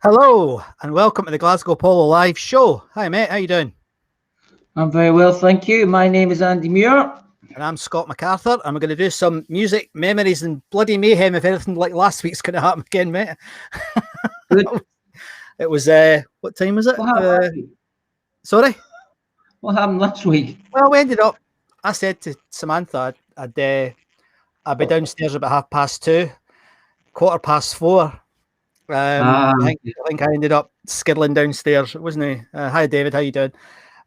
Hello and welcome to the Glasgow Polo Live show. Hi mate, how you doing? I'm very well, thank you. My name is Andy Muir. And I'm Scott MacArthur, and we're going to do some music, memories, and bloody mayhem if anything like last week's going to happen again, mate. Good. It was, what time was it? What happened last week? Sorry? What happened last week? Well, we ended up, I said to Samantha, I'd be downstairs about 2:30, 4:15. I think I ended up skiddling downstairs, wasn't I? Hi David, how you doing?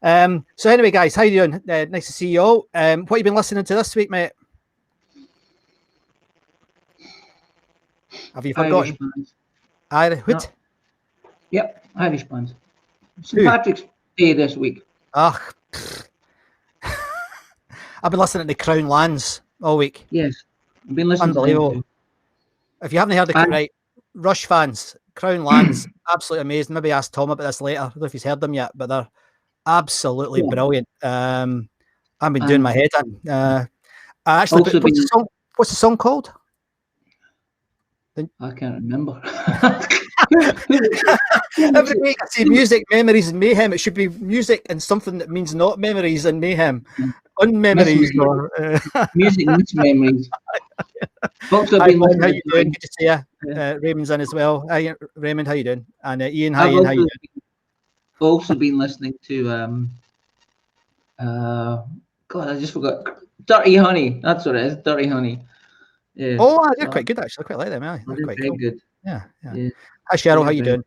So anyway, guys, how you doing? Nice to see you all. What have you been listening to this week, mate? Have you forgotten? Irish bands. No. Yep, Irish bands. St. Patrick's Day this week. I've been listening to Crown Lands all week. Yes, I've been listening. Unbelievable. If you haven't heard of right, Rush fans, Crown Lands, absolutely amazing. Maybe ask Tom about this later. I don't know if he's heard them yet, but they're absolutely brilliant. I've been doing my head in. I actually, what's the song called? I can't remember. Every week I say music, memories, and mayhem. It should be music and something that means not memories and mayhem. Unmemories. Music and memories. Also how you doing? Good to see you. Raymond's in as well. Raymond, how you doing? And Ian, how you doing? Also been listening to God, I just forgot. Dirty Honey. That's what it is. Dirty Honey. Yeah. Oh, they're quite good actually. I quite like them. They're quite very good. Yeah. Hi Cheryl, how you doing?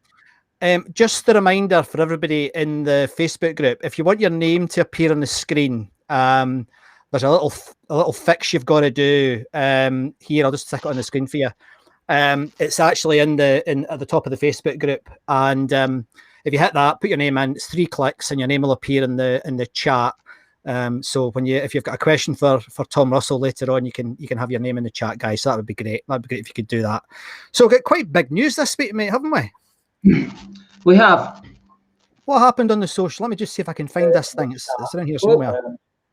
Just a reminder for everybody in the Facebook group: if you want your name to appear on the screen, there's a little fix you've got to do. Here, I'll just stick it on the screen for you. It's actually at the top of the Facebook group, and if you hit that, put your name in. It's 3 clicks, and your name will appear in the chat. So if you've got a question for Tom Russell later on, you can have your name in the chat, guys. So that would be great. That'd be great if you could do that. So we've got quite big news this week, mate, haven't we? We have. What happened on the social? Let me just see if I can find this thing. It's around here somewhere.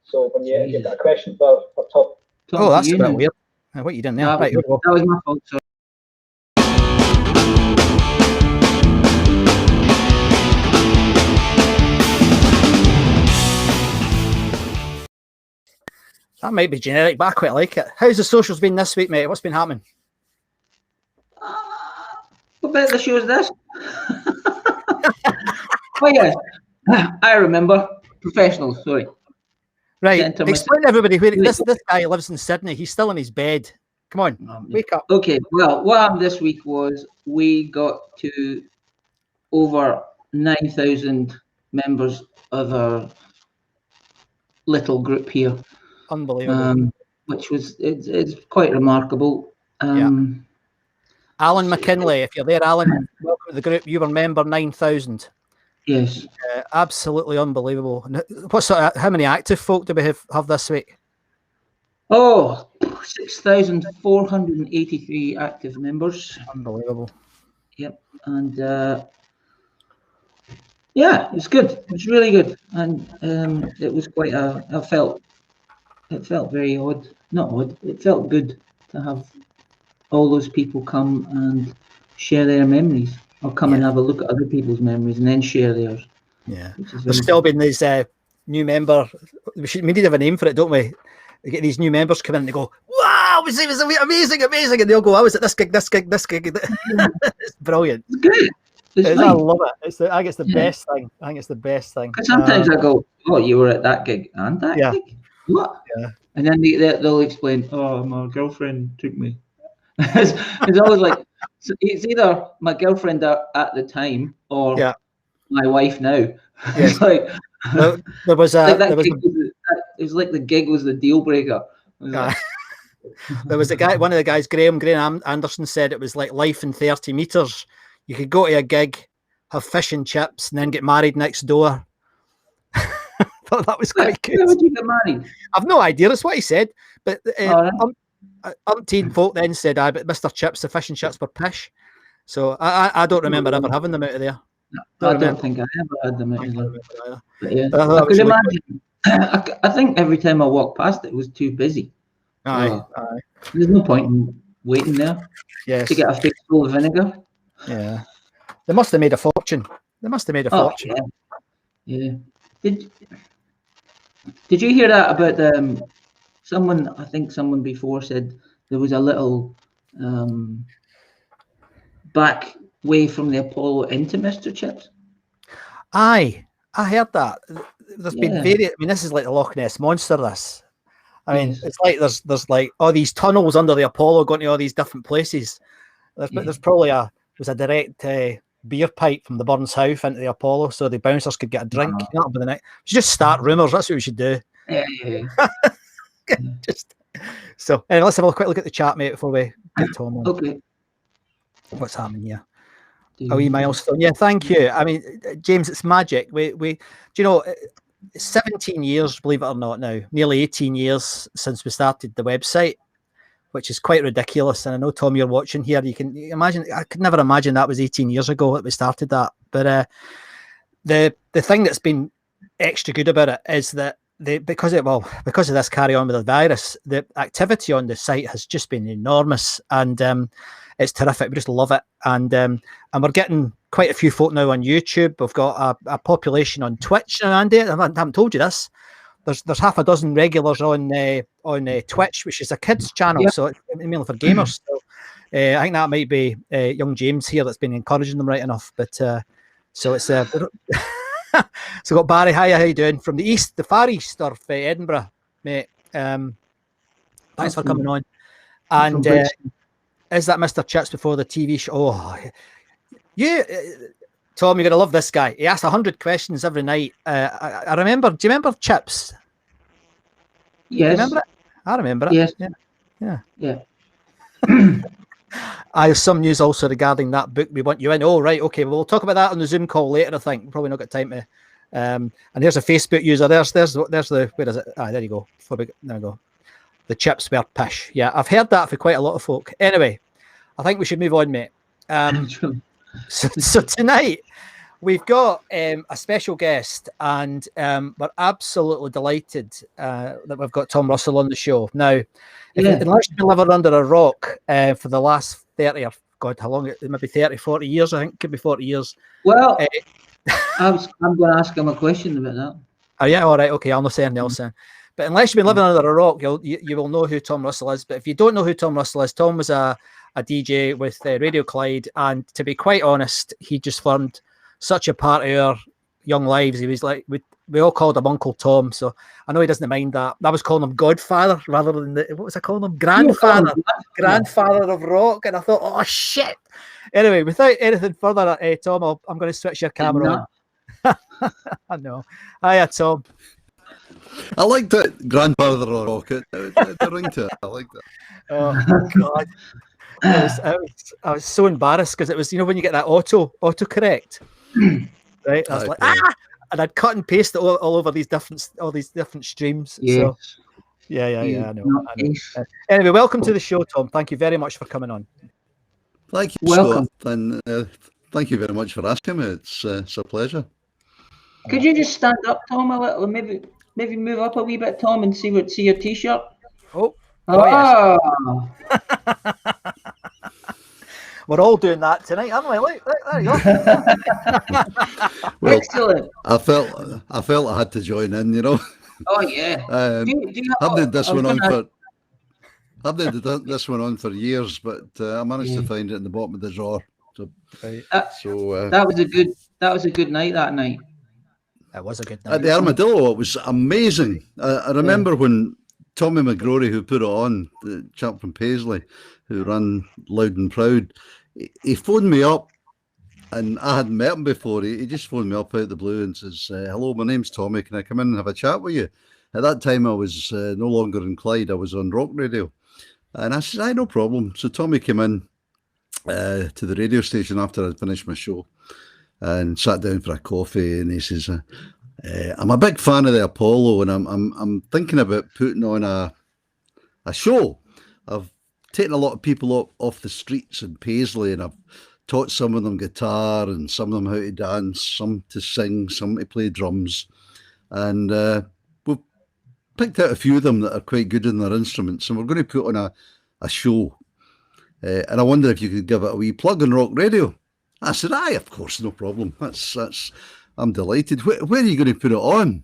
So when you've got a question for Tom. Oh, that's a bit weird. What are you doing there? Right, here we go. That was my fault, sorry. That might be generic, but I quite like it. How's the socials been this week, mate? What's been happening? What about the show is this? Oh, yes. I remember. Professional, sorry. Right. Explain to everybody where this guy lives in Sydney. He's still in his bed. Come on, wake up. Okay, well, what happened this week was we got to over 9,000 members of our little group here. Unbelievable. Which was it's quite remarkable. Alan McKinley, if you're there, Alan, welcome to the group. You were member 9,000. Yes. Absolutely unbelievable. How many active folk do we have this week? Oh, 6,483 active members. Unbelievable. Yep. And yeah, it's good. It's really good. And it was quite it felt very odd. Not odd. It felt good to have all those people come and share their memories, or come and have a look at other people's memories and then share theirs. Yeah. There's still been these new member. We need to have a name for it, don't we? We get these new members come in and they go, "Wow, it was amazing," and they'll go, "I was at this gig." It's brilliant. It's good. I love it. I think it's the best thing. I think it's the best thing. Sometimes I go, "Oh, you were at that gig and that gig? What?" Yeah. And then they'll explain, "Oh, my girlfriend took me." It's always like, so it's either my girlfriend at the time or my wife now. Yeah. It's like there was it was like the gig was the deal breaker. There was one of the guys, Graham Anderson, said it was like life in 30 meters. You could go to a gig, have fish and chips, and then get married next door. I thought that was quite good. How would you get married? I've no idea. That's what he said. But umpteen folk then said, but Mr. Chips, the fish and chips were pish. So I don't remember ever having them out of there. No, I don't think I ever had them out of there. But yeah, I could imagine. I think every time I walked past it was too busy. Aye. There's no point in waiting there to get a face full of vinegar. Yeah. They must have made a fortune. They must have made a fortune. Yeah. Did you hear that about someone? I think someone before said there was a little back way from the Apollo into Mr. Chips. Aye, I heard that. There's been I mean, this is like the Loch Ness Monster, this. I mean, it's like there's like all these tunnels under the Apollo going to all these different places. There's probably was a direct beer pipe from the Burns House into the Apollo so the bouncers could get a drink. That'll be the next. We should just start rumours. That's what we should do. Just so anyway, let's have a quick look at the chat, mate, before we get Tom on. Okay. What's happening here? A wee milestone. Yeah, thank you. I mean, James, it's magic. We do you know, 17 years, believe it or not now, nearly 18 years since we started the website, which is quite ridiculous. And I know, Tom, you're watching here. You can imagine, I could never imagine that was 18 years ago that we started that. But the thing that's been extra good about it is that because of this carry on with the virus, the activity on the site has just been enormous, and it's terrific. We just love it, and we're getting quite a few folk now on YouTube. We've got a population on Twitch now, Andy. I haven't told you this. There's half a dozen regulars on Twitch, which is a kids channel, so it's mainly for gamers. So I think that might be young James here that's been encouraging them right enough. But so it's so got Barry. Hi, how you doing? From the east, the far east of Edinburgh, mate. Thanks for coming on. And is that Mr. Chips before the TV show? Oh, Tom, you're gonna love this guy. He asks 100 questions every night. I remember. Do you remember Chips? Yes. Do you remember it? I remember it. Yes. Yeah. I have some news also regarding that book. We want you in. Oh, right. Okay. Well, we'll talk about that on the Zoom call later. I think probably not got time to. And here's a Facebook user. There's the where is it? There you go. There we go. The Chips were pish. Yeah, I've heard that for quite a lot of folk. Anyway, I think we should move on, mate. So tonight we've got a special guest, and we're absolutely delighted that we've got Tom Russell on the show. Now, unless you've been living under a rock for the last 30 or God, how long? Maybe 30, 40 years, I think. Could be 40 years. Well, I'm going to ask him a question about that. Oh, yeah, all right. Okay, I'll not say anything else then. But unless you've been living under a rock, you will know who Tom Russell is. But if you don't know who Tom Russell is, Tom was a DJ with Radio Clyde, and to be quite honest, he just formed such a part of our young lives. He was like, we all called him Uncle Tom, so I know he doesn't mind that. I was calling him Godfather rather than what was I calling him? Grandfather of Rock, and I thought, oh shit. Anyway, without anything further, Tom, I'm going to switch your camera on. I know. Hiya, Tom. I like that Grandfather of Rock. The ring to it. I like that. Oh God. I was so embarrassed because it was, when you get that autocorrect, right? I was like, and I'd cut and paste it all over these different streams. Yes. So yeah, I know. Anyway, welcome to the show, Tom. Thank you very much for coming on. Thank you, welcome. Scott, and thank you very much for asking me. It's a pleasure. Could you just stand up, Tom, a little? Maybe move up a wee bit, Tom, and see your T-shirt. Oh yes. We're all doing that tonight, aren't we? Look, there you go. Well, excellent. I felt I had to join in, Oh yeah. I've had this one on for years, but I managed to find it in the bottom of the drawer. So, that was a good night that night. That was a good night. At the Armadillo, it was amazing. I remember when Tommy McGrory, who put it on, the chap from Paisley, who ran Loud and Proud, he phoned me up, and I hadn't met him before. He just phoned me up out of the blue and says, hello, my name's Tommy, can I come in and have a chat with you? At that time, I was no longer in Clyde, I was on Rock Radio. And I said, no problem. So Tommy came in to the radio station after I'd finished my show and sat down for a coffee, and he says, I'm a big fan of the Apollo, and I'm thinking about putting on a show. I've taken a lot of people off the streets in Paisley, and I've taught some of them guitar and some of them how to dance, some to sing, some to play drums, and we've picked out a few of them that are quite good in their instruments, and we're going to put on a show. And I wonder if you could give it a wee plug on Rock Radio. I said, aye, of course, no problem. I'm delighted. Where are you going to put it on?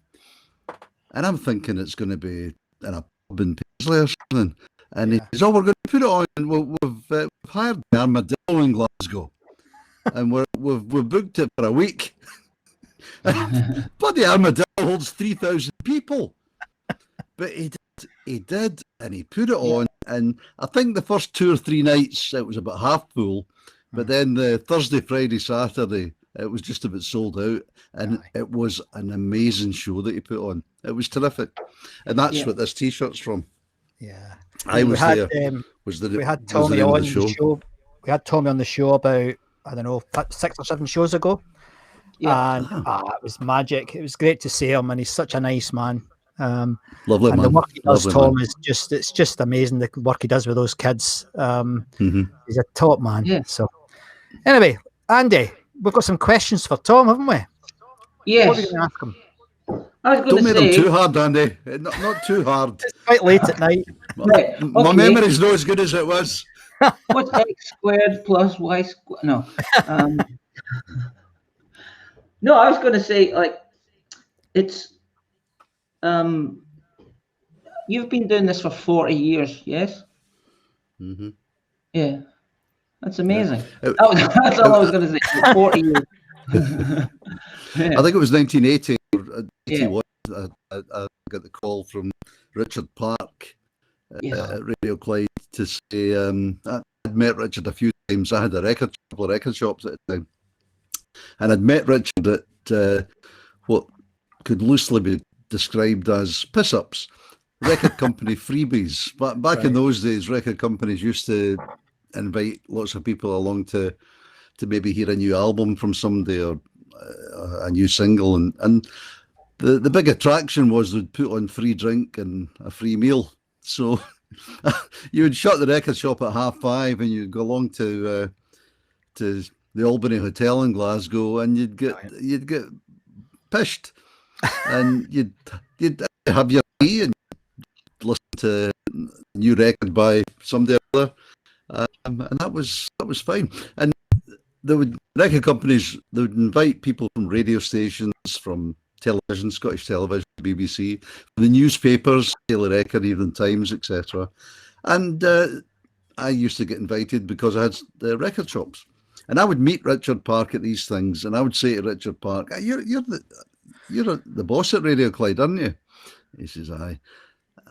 And I'm thinking it's going to be in a pub in Paisley or something. And he says, oh, we're going to put it on. We've hired the Armadillo in Glasgow. And we've booked it for a week. Bloody Armadillo holds 3,000 people. But he did, and he put it on. And I think the first 2 or 3 nights, it was about half full. But then the Thursday, Friday, Saturday, it was just about sold out. And it was an amazing show that he put on. It was terrific. And that's what this T-shirt's from. Yeah. I was there. We had Tommy on the show. We had Tommy on the show about, I don't know, 6 or 7 shows ago. Yeah. And it was magic. It was great to see him, and he's such a nice man. Lovely and man. The work he does, Lovely Tom, man. it's just amazing, the work he does with those kids. He's a top man. Yeah. So anyway, Andy, we've got some questions for Tom, haven't we? Yes. What are we going to ask him? Don't make them too hard, Andy. Not too hard. It's quite late at night. Right. My memory's not as good as it was. What's x squared plus y squared? No. No, I was going to say, like, it's you've been doing this for 40 years, yes? Mm-hmm. Yeah. That's amazing. Yeah. That's all I was going to say. 40 years. I think it was 1980 or 81. I got the call from Richard Park at Radio Clyde to say I'd met Richard a few times. I had a couple of record shops at the time, and I'd met Richard at what could loosely be described as piss-ups, record company freebies. But back in those days, record companies used to invite lots of people along to maybe hear a new album from somebody or a new single, and the big attraction was they'd put on free drink and a free meal. So you would shut the record shop at 5:30 and you'd go along to the Albany Hotel in Glasgow, and you'd get pished, and you'd have your tea and listen to a new record by somebody or other, and that was fine. And record companies, they would invite people from radio stations, from television, Scottish Television, BBC, the newspapers, Daily Record, Evening Times, etc. And I used to get invited because I had the record shops, and I would meet Richard Park at these things, and I would say to Richard Park, "You're the boss at Radio Clyde, aren't you?" He says, "Aye."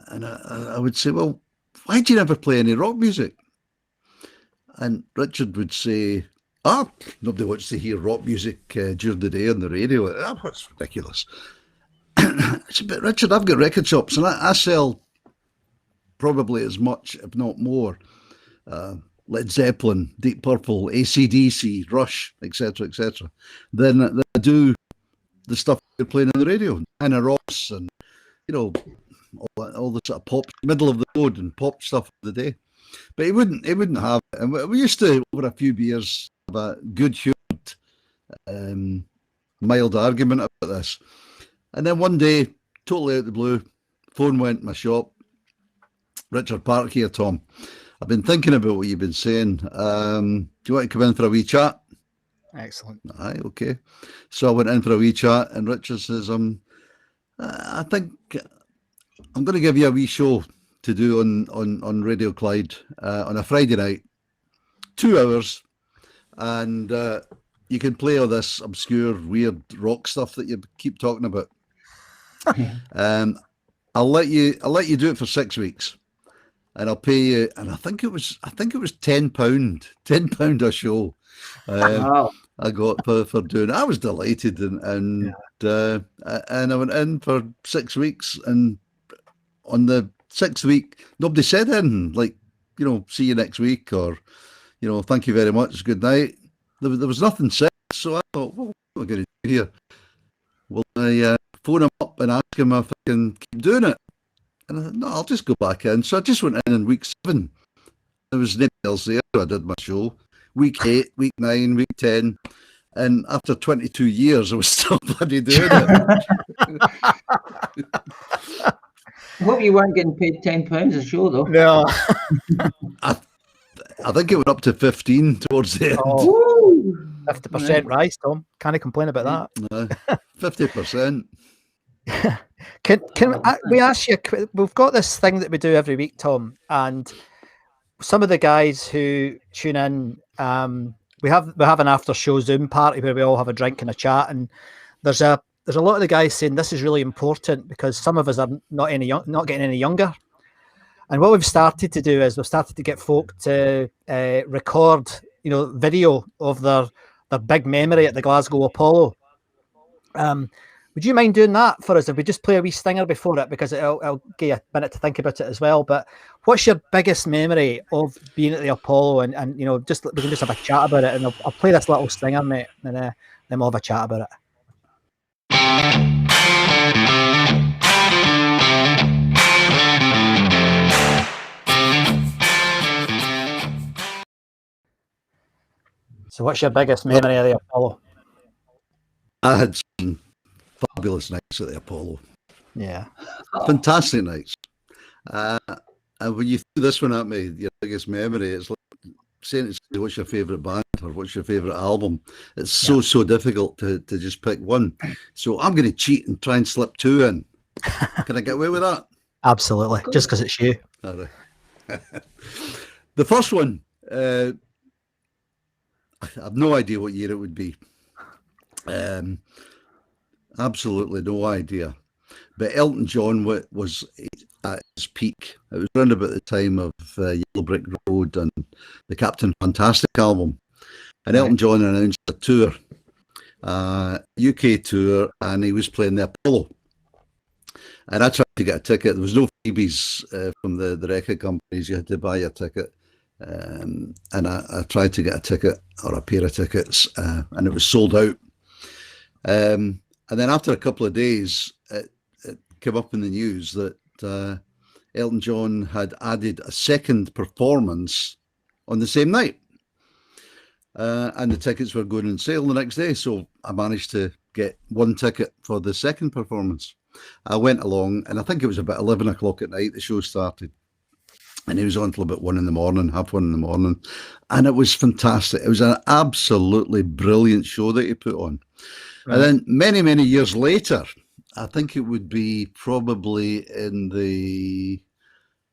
And I would say, "Well, why do you never play any rock music?" And Richard would say, nobody wants to hear rock music during the day on the radio. That's ridiculous. I said, "But Richard, I've got record shops, and I sell probably as much, if not more, Led Zeppelin, Deep Purple, AC/DC, Rush, etc., than I do the stuff you're playing on the radio, Anna Ross, and all the sort of pop, middle of the road and pop stuff of the day." But he wouldn't have it. And we used to, over a few beers, have a good-humoured, mild argument about this. And then one day, totally out of the blue, phone went to my shop. "Richard Park here, Tom. I've been thinking about what you've been saying. Do you want to come in for a wee chat?" Excellent. Aye, okay. So I went in for a wee chat, and Richard says, "I think I'm going to give you a wee show to do on Radio Clyde on a Friday night, 2 hours, and you can play all this obscure, weird rock stuff that you keep talking about. I'll let you do it for 6 weeks, and I'll pay you." And I think it was £10 a show. Wow. I got for doing it. I was delighted, and I went in for 6 weeks, and on the 6th week, nobody said anything like, "See you next week," or, "Thank you very much, good night." There was nothing said, so I thought, well, what are we going to do here? Will I phone him up and ask him if I can keep doing it? And I thought, no, I'll just go back in. So I just went in week 7. There was nobody else there, so I did my show. Week 8, week 9, week 10. And after 22 years, I was still bloody doing it. I hope you weren't getting paid £10 a show, though. No. I think it went up to 15 towards the end. Woo! 50% rise, Tom. Can't complain about that. 50%. We ask you? We've got this thing that we do every week, Tom, and some of the guys who tune in, we have an after show Zoom party where we all have a drink and a chat, and there's a lot of the guys saying this is really important because some of us are not getting any younger. And what we've started to do is we've started to get folk to record, video of their big memory at the Glasgow Apollo. Would you mind doing that for us if we just play a wee stinger before it, because I'll give you a minute to think about it as well. But what's your biggest memory of being at the Apollo? And we can just have a chat about it, and I'll play this little stinger, mate, and then we'll have a chat about it. So what's your biggest memory of the Apollo? I had some fabulous nights at the Apollo. Yeah. Fantastic nights. And when you threw this one at me, your biggest memory, it's like saying what's your favourite band or what's your favourite album. It's so difficult to just pick one. So I'm going to cheat and try and slip two in. Can I get away with that? Absolutely. Just because it's you. All right. The first one, I have no idea what year it would be. Absolutely no idea. But Elton John was at his peak. It was around about the time of Yellow Brick Road and the Captain Fantastic album. And Elton John announced a tour, UK tour, and he was playing the Apollo. And I tried to get a ticket. There was no freebies from the record companies. You had to buy a ticket. And I tried to get a ticket or a pair of tickets, and it was sold out. And then after a couple of days, it came up in the news that Elton John had added a second performance on the same night. And the tickets were going on sale the next day. So I managed to get one ticket for the second performance. I went along, and I think it was about 11 o'clock at night the show started. And he was on till about 1 in the morning, half 1 in the morning. And it was fantastic. It was an absolutely brilliant show that he put on. Right. And then many, many years later, I think it would be probably in the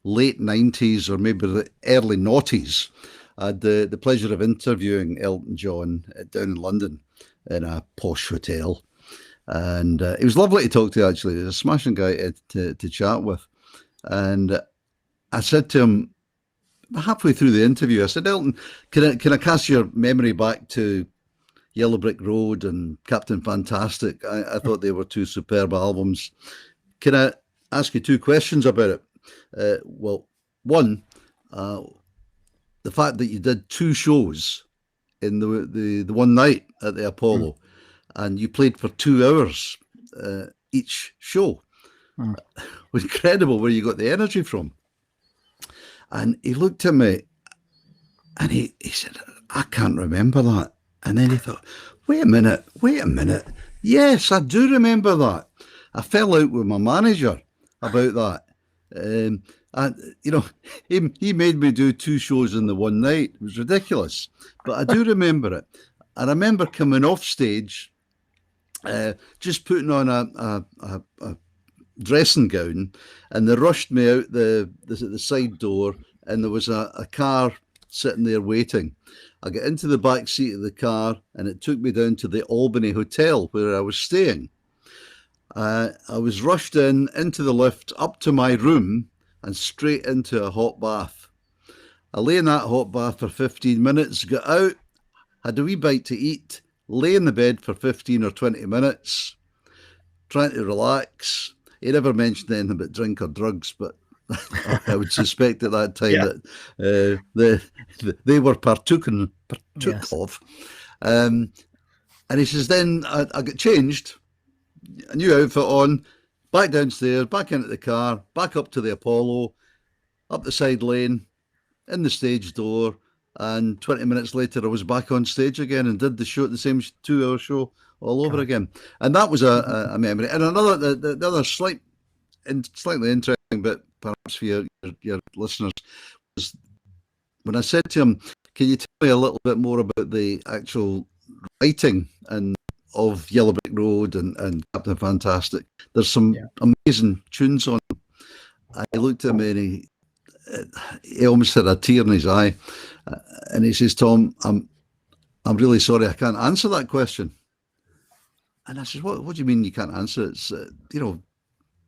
late 90s or maybe the early noughties, I had the pleasure of interviewing Elton John down in London in a posh hotel. And he was lovely to talk to, actually. He was a smashing guy to chat with. And I said to him halfway through the interview, I said, Elton, can I cast your memory back to Yellow Brick Road and Captain Fantastic? I thought they were two superb albums. Can I ask you two questions about it? Well, one, the fact that you did two shows in the one night at the Apollo, and you played for 2 hours each show. Was incredible where you got the energy from. And he looked at me and he said, I can't remember that. And then he thought, wait a minute. Yes, I do remember that. I fell out with my manager about that. And, he made me do 2 shows in the one night. It was ridiculous. But I do remember it. I remember coming off stage, just putting on a dressing gown, and they rushed me out the side door, and there was a car sitting there waiting. I got into the back seat of the car, and it took me down to the Albany Hotel where I was staying. I was rushed into the lift, up to my room, and straight into a hot bath. I lay in that hot bath for 15 minutes, got out, had a wee bite to eat, lay in the bed for 15 or 20 minutes, trying to relax. He never mentioned anything about drink or drugs, but I would suspect at that time that they were partook of. And he says, then I got changed, a new outfit on, back downstairs, back into the car, back up to the Apollo, up the side lane, in the stage door, and 20 minutes later I was back on stage again and did the show, the same 2-hour show all over again. And that was a memory. And another, the other slightly interesting, but perhaps for your listeners, was when I said to him, "Can you tell me a little bit more about the actual writing and of Yellow Brick Road and Captain Fantastic? There's some amazing tunes on it." I looked at me and he almost had a tear in his eye, and he says, "Tom, I'm really sorry, I can't answer that question." And I said, "What do you mean you can't answer it? It's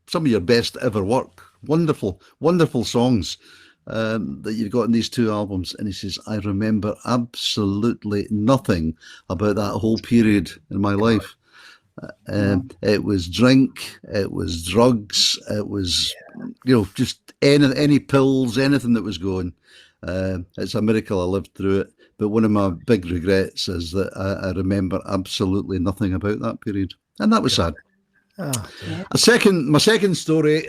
some of your best ever work, wonderful, wonderful songs that you've got in these two albums." And he says, "I remember absolutely nothing about that whole period in my life. It was drink, it was drugs, it was just any pills, anything that was going. It's a miracle I lived through it. But one of my big regrets is that I remember absolutely nothing about that period." And that was sad. Oh, My second story,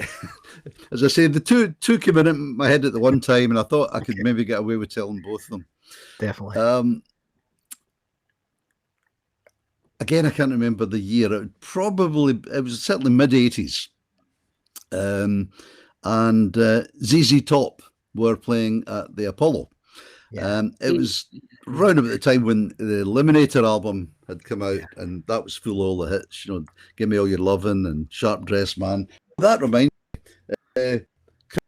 as I said, the two came in my head at the one time, and I thought I could maybe get away with telling both of them. definitely. Again, I can't remember the year. It was certainly mid-80s. And ZZ Top were playing at the Apollo. It was round about the time when the Eliminator album had come out, and that was full of all the hits, Give Me All Your Lovin' and Sharp Dressed Man. That reminds me,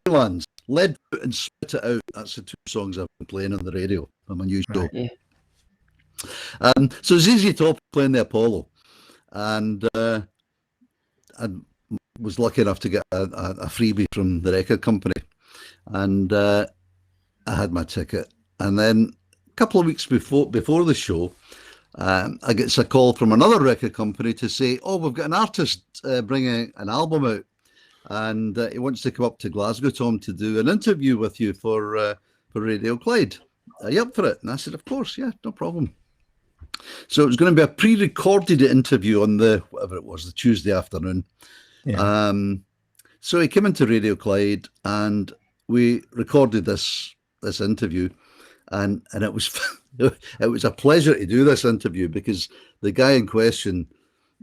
Crowlands, Lead Foot and Spit It Out. That's the two songs I've been playing on the radio on my new show. Yeah. So ZZ Top playing the Apollo, and I was lucky enough to get a freebie from the record company, and I had my ticket. And then a couple of weeks before the show, I get a call from another record company to say, "Oh, we've got an artist bringing an album out, and he wants to come up to Glasgow, Tom, to do an interview with you for Radio Clyde. Are you up for it?" And I said, "Of course, yeah, no problem." So it was going to be a pre-recorded interview on whatever it was, the Tuesday afternoon. Yeah. So he came into Radio Clyde, and we recorded this interview. And it was it was a pleasure to do this interview, because the guy in question,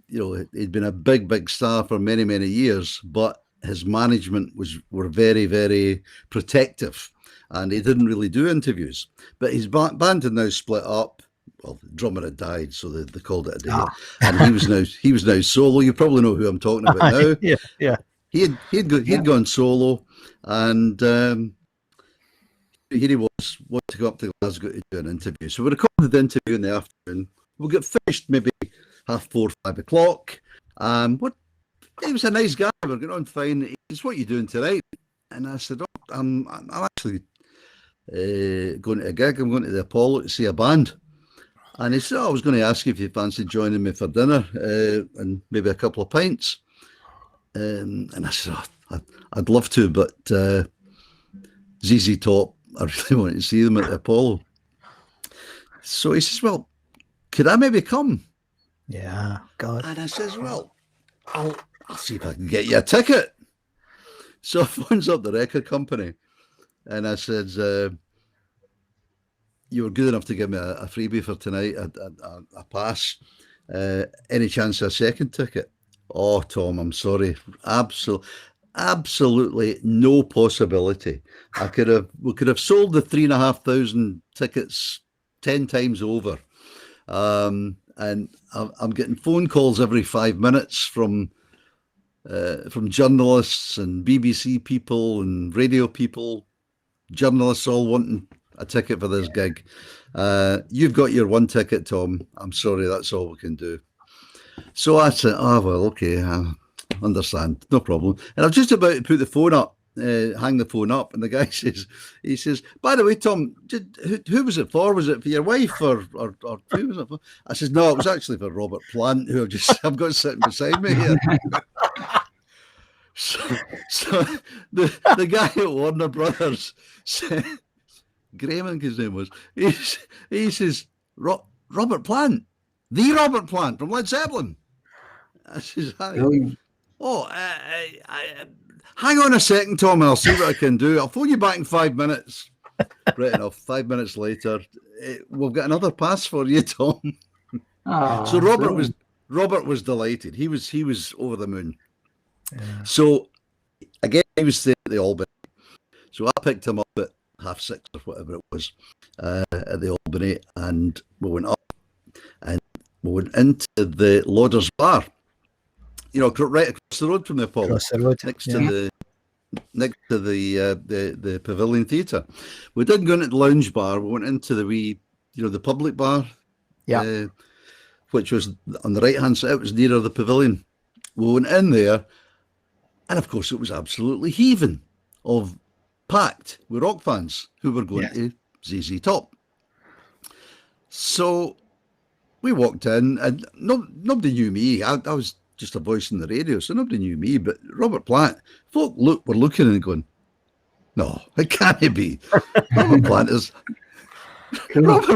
he'd been a big star for many, many years, but his management were very, very protective, and he didn't really do interviews. But his band had now split up. Well, the drummer had died, so they called it a day. And he was now solo. You probably know who I'm talking about now. Yeah. He'd gone solo, and here he was, wanted to go up to Glasgow to do an interview. So we recorded the interview in the afternoon. We got finished maybe 4:30, 5 o'clock. He was a nice guy. We were getting on fine. He said, "What are you doing tonight?" And I said, "Oh, I'm actually going to a gig. I'm going to the Apollo to see a band." And he said, "Oh, I was going to ask you if you fancy joining me for dinner and maybe a couple of pints." And I said, "Oh, I'd love to, but ZZ Top, I really wanted to see them at the Apollo." So he says, "Well, could I maybe come?" Yeah, God. And I says, "Well, I'll see if I can get you a ticket." So I phones up the record company, and I said, "You were good enough to give me a freebie for tonight, a pass. Any chance of a second ticket?" "Oh, Tom, I'm sorry. Absolutely no possibility. We could have sold the 3,500 tickets 10 times over. And I'm getting phone calls every 5 minutes from journalists and BBC people and radio people, journalists all wanting a ticket for this gig. You've got your one ticket, Tom. I'm sorry, that's all we can do." So I said, "Oh, well, okay, I understand, no problem." And I was just about to put the phone up, hang the phone up, and the guy says, "By the way, Tom, who was it for? Was it for your wife or who was it for?" I says, "No, it was actually for Robert Plant, who I've got sitting beside me here." So the guy at Warner Brothers said, Graham, I think his name was, he says, "Robert Plant, the Robert Plant from Led Zeppelin." I says, "Hi." "Oh, hang on a second, Tom, and I'll see what I can do. I'll phone you back in 5 minutes." Right enough, 5 minutes later, "We've got another pass for you, Tom." So Robert was delighted. He was over the moon. Yeah. So again, he was staying at the Albany. So I picked him up at 6:30 or whatever it was, at the Albany, and we went up and we went into the Lauders Bar, right across the road from the Apollo, Across the road, next to the Pavilion Theatre. We didn't go into the lounge bar. We went into the wee, the public bar, which was on the right hand side. It was nearer the Pavilion. We went in there, and of course, it was absolutely heaving, packed with rock fans who were going to ZZ Top. So we walked in, and nobody knew me. I was just a voice in the radio, so nobody knew me. But Robert Plant, folk were looking and going, "No, it can't be. Robert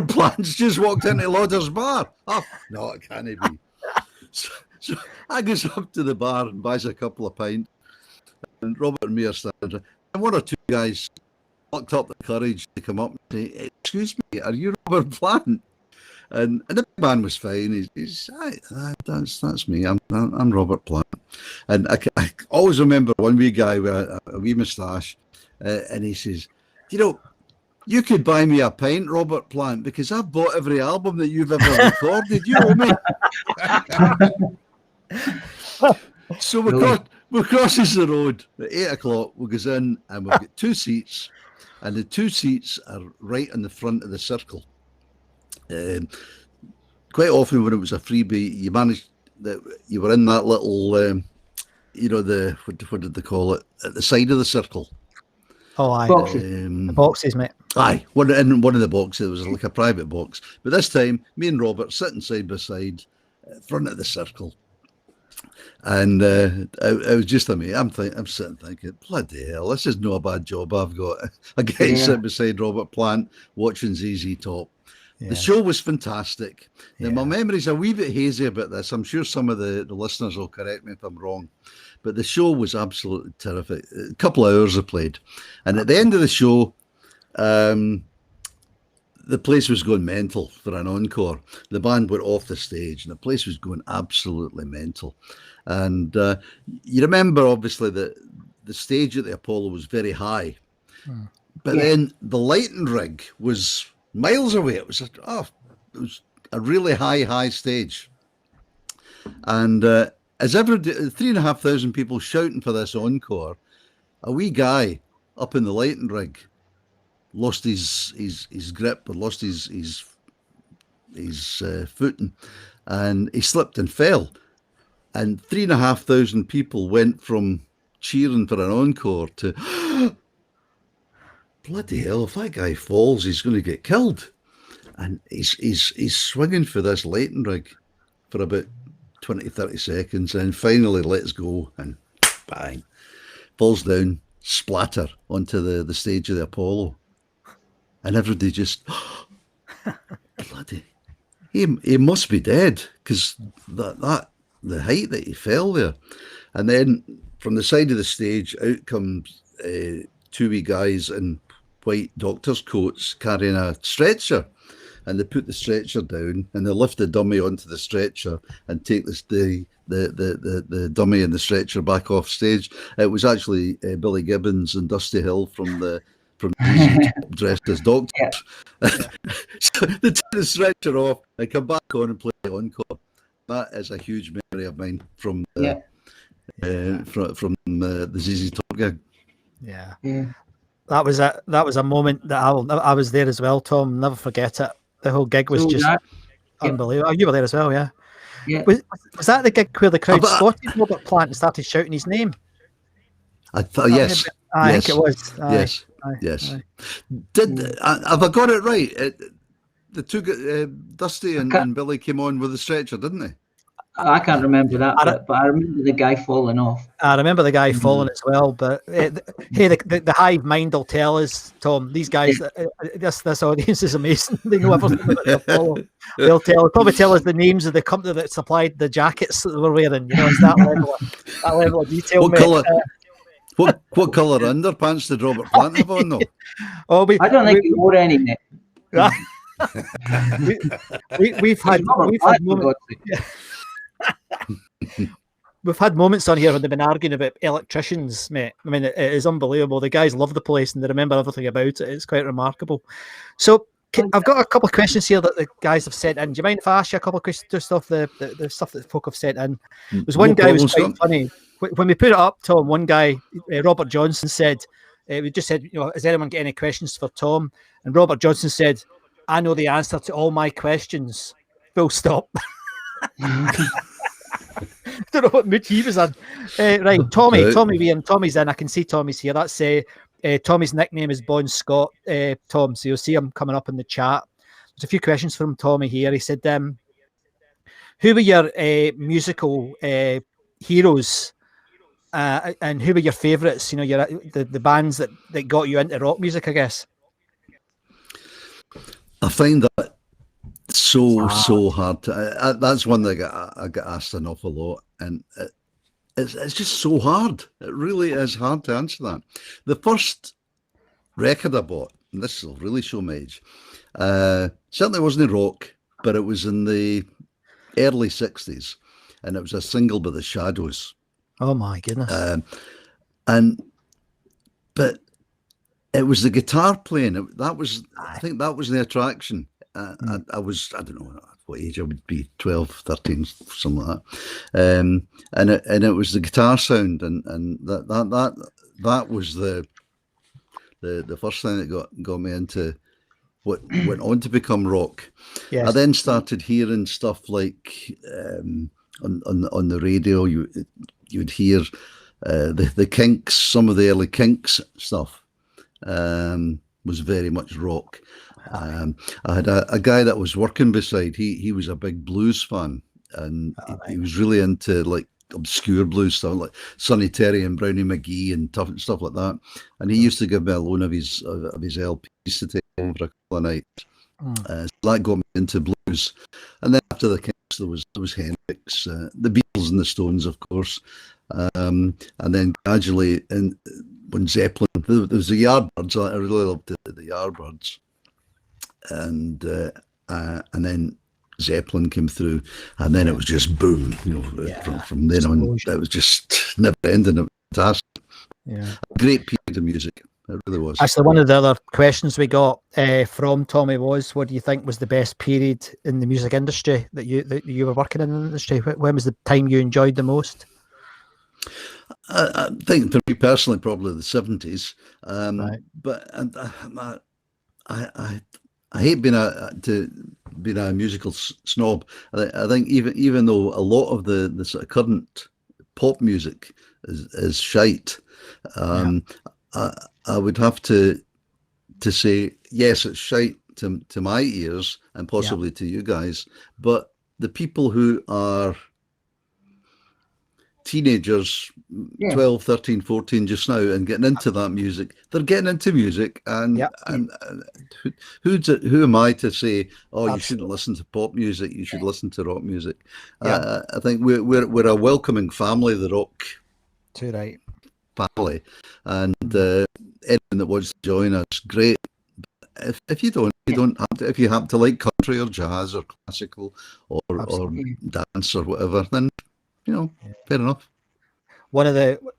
Plant's just walked into Lauders Bar. Oh, no, it can't be." So I goes up to the bar and buys a couple of pints, and Robert and me are standing, and one or two guys plucked up the courage to come up and say, "Excuse me, are you Robert Plant?" And the man was fine. He's that's me. I'm Robert Plant. And I always remember one wee guy with a wee moustache, and he says, "You could buy me a pint, Robert Plant, because I've bought every album that you've ever recorded. You owe me." So we crosses the road at 8:00. We goes in, and we've got 2 seats, and the 2 seats are right in the front of the circle. Quite often when it was a freebie, you managed that you were in that little, what did they call it, at the side of the circle. Oh, aye. Boxes. Boxes, mate. Aye, in one of the boxes, it was like a private box. But this time, me and Robert sitting side by side, front of the circle. And it was just amazing. I'm sitting thinking, bloody hell, this is not a bad job I've got. I get sitting beside Robert Plant watching ZZ Top. Yeah. The show was fantastic. Now, my memory's a wee bit hazy about this. I'm sure some of the listeners will correct me if I'm wrong. But the show was absolutely terrific. A couple of hours I played. And at the end of the show, the place was going mental for an encore. The band went off the stage and the place was going absolutely mental. And you remember, obviously, that the stage at the Apollo was very high. But then the lighting rig was miles away. It was a really high stage. And as 3,500 people shouting for this encore, a wee guy up in the lighting rig lost his grip, or lost his footing, and he slipped and fell. And 3,500 people went from cheering for an encore to, bloody hell, if that guy falls, he's going to get killed. And he's swinging for this lighting rig for about 20, 30 seconds, and finally lets go, and bang, falls down, splatter onto the stage of the Apollo. And everybody just, bloody, he must be dead, because the height that he fell there. And then from the side of the stage, out comes 2 wee guys in white doctor's coats carrying a stretcher. And they put the stretcher down, and they lift the dummy onto the stretcher and take the dummy and the stretcher back off stage. It was actually Billy Gibbons and Dusty Hill from dressed as doctors. Yeah. So they take the stretcher off and come back on and play the encore. That is a huge memory of mine from the ZZ Top gig. Yeah. That was a moment that I was there as well, Tom. Never forget it. The whole gig was just unbelievable. Oh, you were there as well, yeah. Was that the gig where the crowd spotted Robert Plant and started shouting his name? I thought, yes. I think it was. Yes. Have I got it right? The two, Dusty and Billy came on with the stretcher, didn't they? I can't remember that, but I remember the guy falling off. I remember the guy falling as well. But hey, the hive mind will tell us, Tom. These guys, this audience is amazing. They know everything about the Apollo. They'll probably tell us the names of the company that supplied the jackets that they were wearing. It's that level of detail. What colour? What colour underpants did Robert Plant have on, though? I don't think he wore any, mate. We've had moments. we've had moments on here when they've been arguing about electricians, mate. I mean, it is unbelievable. The guys love the place and they remember everything about it. It's quite remarkable. So I've got a couple of questions here that the guys have sent in. Do you mind if I ask you a couple of questions, just off the stuff that folk have sent in? There's one guy who was quite funny. When we put it up, Tom, one guy, Robert Johnson, said, we just said, has anyone got any questions for Tom? And Robert Johnson said, I know the answer to all my questions. Full stop. I don't know what mood he was in. Right, Tommy Weir, Tommy's in. I can see Tommy's here. That's Tommy's nickname is Bon Scott, Tom. So you'll see him coming up in the chat. There's a few questions from Tommy here. He said, who were your musical heroes? And who were your favourites? The bands that got you into rock music, I guess. I find that so hard to. That's one that I get asked an awful lot, and it's just so hard. It really is hard to answer that. The first record I bought, and this will really show my age, certainly wasn't rock, but it was in the early '60s, and it was a single by the Shadows. Oh my goodness! But it was the guitar playing. I think that was the attraction. I don't know what age I would be, 12, 13, something like that. And it was the guitar sound, and that was the first thing that got me into what went on to become rock. Yes. I then started hearing stuff like on the radio. You'd hear the Kinks, some of the early Kinks stuff. Was very much rock. I had a guy that was working beside. He was a big blues fan, and he was really into like obscure blues stuff, like Sonny Terry and Brownie McGee and stuff like that. And he used to give me a loan of his LPs to take home for a couple of nights. So that got me into blues. And then after the Kinks, there was Hendrix, the Beatles and the Stones, of course. And then gradually, when Zeppelin, there was the Yardbirds. I really loved the Yardbirds, and then Zeppelin came through, and then it was just boom. From then on, it was just never ending. It was fantastic. Yeah, a great period of music. It really was. Actually, one of the other questions we got from Tommy was, "What do you think was the best period in the music industry that you were working in the industry? When was the time you enjoyed the most?" I think for me personally, probably the 70s. But I hate being a musical snob. I think even though a lot of the sort of current pop music is shite, I would have to say yes, it's shite to my ears and possibly to you guys. But the people who are teenagers, 12, 13, 14 just now, and getting into that music, they're getting into music, and who am I to say, you shouldn't listen to pop music, you should listen to rock music? I think we're a welcoming family, the rock family, and anyone that wants to join us, great. If you don't have to, if you happen to like country or jazz or classical or dance or whatever, then fair enough.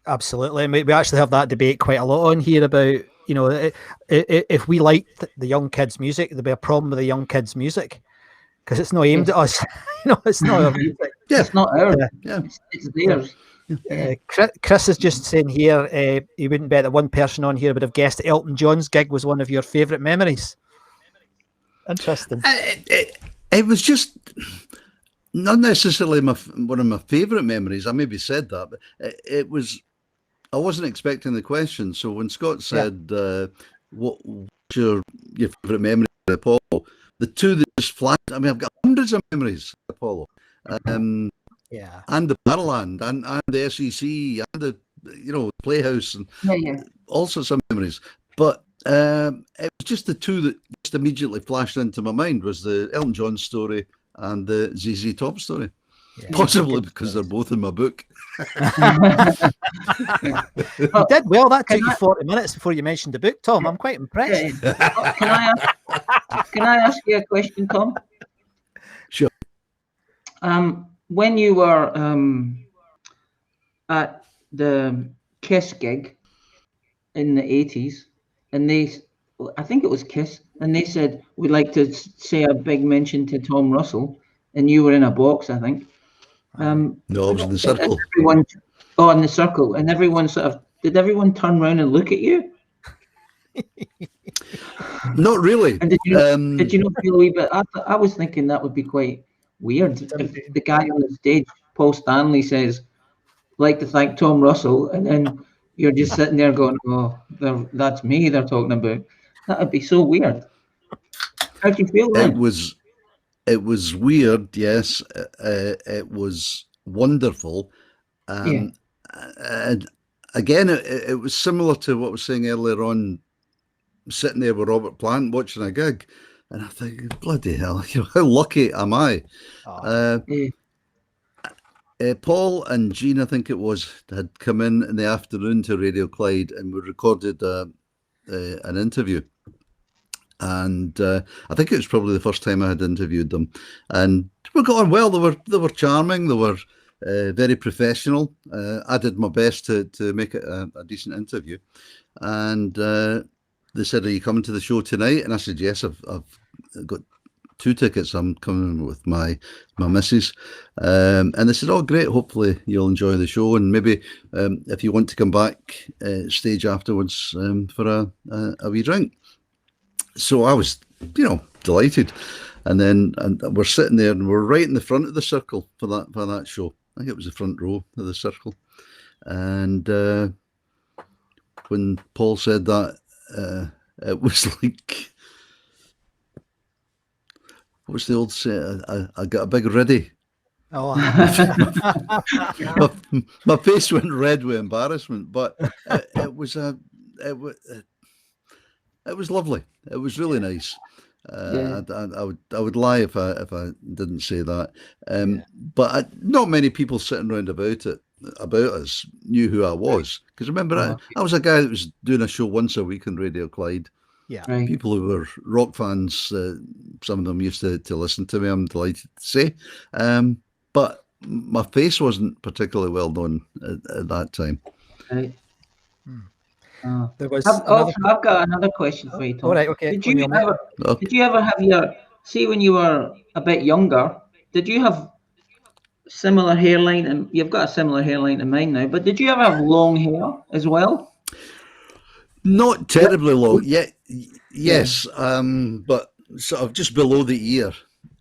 Absolutely. We actually have that debate quite a lot on here about, if we like the young kids' music, there'll be a problem with the young kids' music because it's not aimed at us. It's not our music. Yeah, it's not ours. It's theirs. Chris is just saying here, he wouldn't bet that one person on here would have guessed Elton John's gig was one of your favourite memories. Interesting. It was just not necessarily one of my favourite memories. I maybe said that, but it was. I wasn't expecting the question. So when Scott said, "What's your favourite memory of Apollo?" the two that just flashed. I mean, I've got hundreds of memories of Apollo, and the Barrowland, and the SEC, and the Playhouse, and all sorts of memories. But it was just the two that just immediately flashed into my mind was the Elton John story and the ZZ Top story, possibly because they're both in my book. You did well. That took you 40 minutes before you mentioned the book, Tom. I'm quite impressed. Can I ask you a question, Tom? Sure. When you were at the Kiss gig in the 80s, and I think it was Kiss, and they said, we'd like to say a big mention to Tom Russell, and you were in a box, I think. No, I was in the circle. Everyone, in the circle, and everyone did everyone turn around and look at you? Not really. And did you not feel a wee bit? I was thinking that would be quite weird if the guy on the stage, Paul Stanley, says, like to thank Tom Russell, and then you're just sitting there going, "Oh, that's me they're talking about." That would be so weird. How do you feel then? It was weird, yes. It was wonderful. And again, it was similar to what I was saying earlier on, sitting there with Robert Plant watching a gig. And I think, bloody hell, how lucky am I? Paul and Jean, I think it was, had come in the afternoon to Radio Clyde, and we recorded an interview. And I think it was probably the first time I had interviewed them, and we got on well. They were charming. They were very professional. I did my best to make it a decent interview, and they said, "Are you coming to the show tonight?" And I said, "Yes, I've got 2 tickets. I'm coming with my missus." And they said, "Oh, great. Hopefully you'll enjoy the show, and maybe if you want to come back stage afterwards for a wee drink." So I was, delighted. And then we're sitting there, and we're right in the front of the circle for that show. I think it was the front row of the circle. And when Paul said that, it was like, what's the old say? I got a big ready. Oh, my face went red with embarrassment, but it was lovely. It was really nice. I would lie if I didn't say that. But not many people sitting around about us knew who I was, because remember, I was a guy that was doing a show once a week on Radio Clyde. Yeah, Right. People who were rock fans, some of them used to listen to me, I'm delighted to say. But my face wasn't particularly well known at that time. Right. there was. I've got another question for you, Tom. All right, okay. Did you ever have see when you were a bit younger? Did you have similar hairline? And you've got a similar hairline to mine now. But did you ever have long hair as well? Not terribly long. Yes. But sort of just below the ear.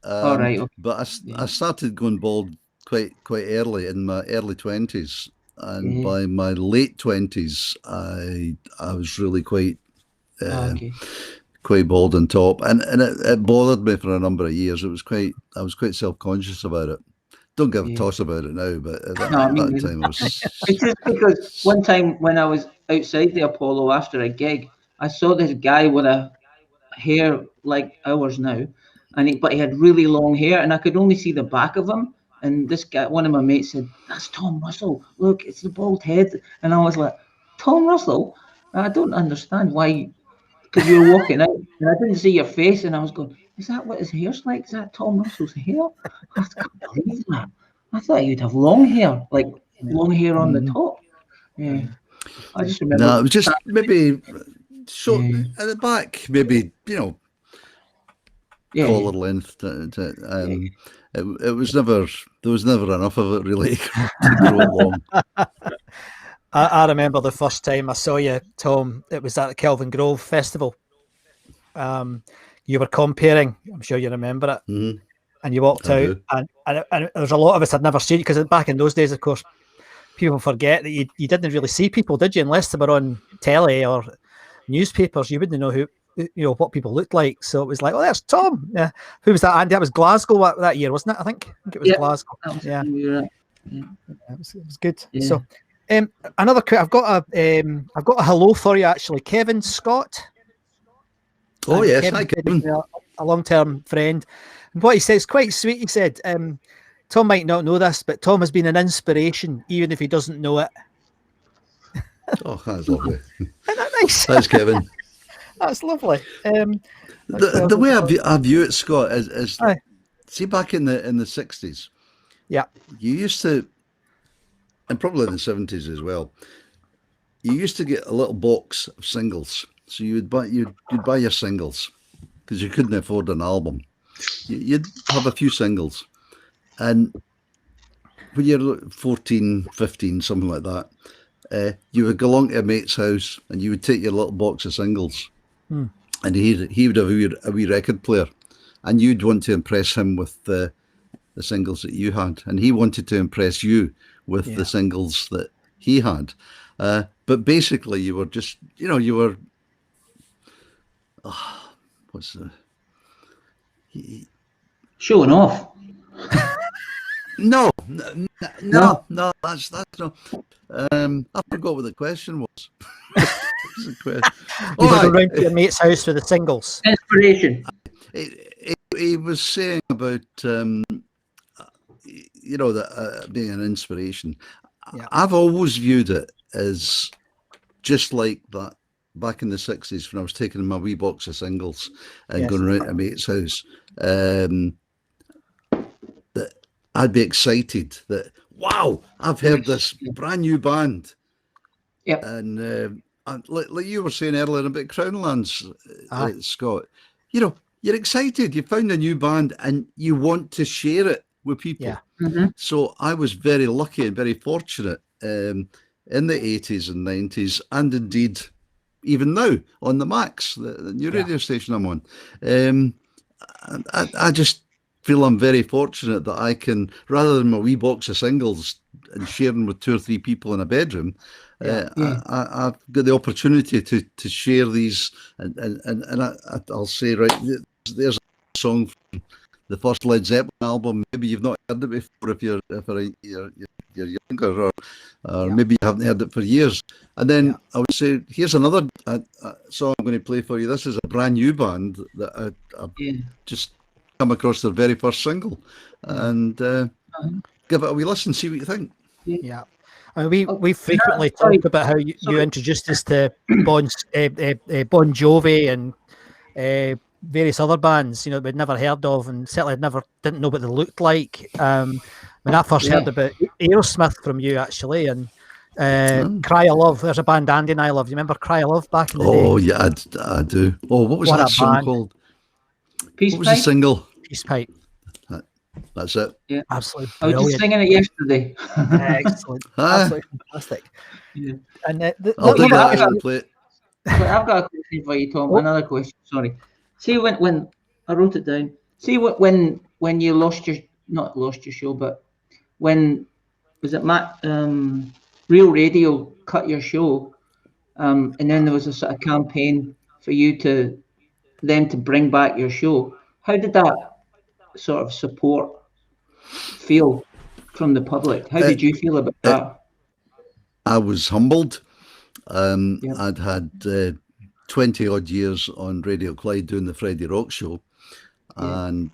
All right. Okay. But I started going bald quite early, in my early 20s. And by my late 20s, I was really quite bald on top, and it bothered me for a number of years. I was quite self-conscious about it. Don't give a toss about it now, but at that time I was. It's just because one time when I was outside the Apollo after a gig, I saw this guy with a hair like ours now, but he had really long hair, and I could only see the back of him. And this guy, one of my mates, said, "That's Tom Russell. Look, it's the bald head." And I was like, "Tom Russell? I don't understand why." Because you were walking out, and I didn't see your face, and I was going, "Is that what his hair's like? Is that Tom Russell's hair?" I can't believe that. I thought you'd have long hair, like long hair on the top. Yeah. I just remember. No, it was just maybe short at the back, maybe collar length. It was never. There was never enough of it really to grow it long. I remember the first time I saw you, Tom. It was at the Kelvin Grove Festival. You were comparing. I'm sure you remember it. Mm-hmm. And you walked out, and there was a lot of us had never seen you, because back in those days, of course, people forget that you didn't really see people, did you? Unless they were on telly or newspapers, you wouldn't know what people looked like. So it was like, "Oh, there's Tom." Yeah, who was that? Andy? That was Glasgow that year, wasn't it? I think it was Glasgow. Yeah, it was good. Yeah. So, another. I've got a hello for you actually, Kevin Scott. Oh yes, Kevin, hi Kevin. A long-term friend. And what he says, quite sweet. He said, "Tom might not know this, but Tom has been an inspiration, even if he doesn't know it." Oh, that's lovely. Isn't that nice? Thanks, Kevin. That's lovely. The way I view it, Scott, is see back in the 60s. Yeah. You used to and probably in the 70s as well, you used to get a little box of singles. So you'd buy your singles because you couldn't afford an album. You'd have a few singles. And when you're 14, 15, something like that, you would go along to a mate's house and you would take your little box of singles. And he would have a wee record player. And you'd want to impress him with the singles that you had. And he wanted to impress you with the singles that he had. But basically, you were just, you were, what's the... Showing off. No, that's no. I forgot what the question was. You go around to your mate's house with the singles. Inspiration. He was saying about, being an inspiration. Yeah. I've always viewed it as just like that back in the 60s when I was taking my wee box of singles and going around to a mate's house. That I'd be excited that, wow, I've heard this brand new band. Yep. And like you were saying earlier about Crownlands, Scott, you're excited. You found a new band and you want to share it with people. Yeah. Mm-hmm. So I was very lucky and very fortunate in the 80s and 90s, and indeed even now on the Max, the new radio station I'm on. I just feel I'm very fortunate that I can, rather than my wee box of singles and sharing with 2 or 3 people in a bedroom, I've got the opportunity to share these. And I'll say, right, there's a song from the first Led Zeppelin album. Maybe you've not heard it before if you're younger, or maybe you haven't heard it for years. And then I would say, here's another song I'm going to play for you. This is a brand new band that I've just come across their very first single, and give it a wee listen, see what you think. Yeah. I mean, we frequently talk about how you introduced us to Bon Jovi and various other bands, we'd never heard of, and certainly didn't know what they looked like. When I first heard about Aerosmith from you, actually, and Cry of Love. There's a band Andy and I love. You remember Cry of Love back in the day? Oh yeah, I do. Oh, what was that song called? Peace what was Pipe? the single? Peace Pipe. That's it. Yeah, absolutely. I was just singing it yesterday. Excellent, absolutely fantastic. Yeah. And I'll dig that out and play it. I've got a question for you, Tom. Another question. Sorry. See, when I wrote it down. See, when you not lost your show, but when was it Matt? Real Radio cut your show, and then there was a sort of campaign for you to bring back your show. How did that sort of support feel from the public? How did you feel about that? I was humbled. I'd had 20 odd years on Radio Clyde doing the Friday Rock Show, and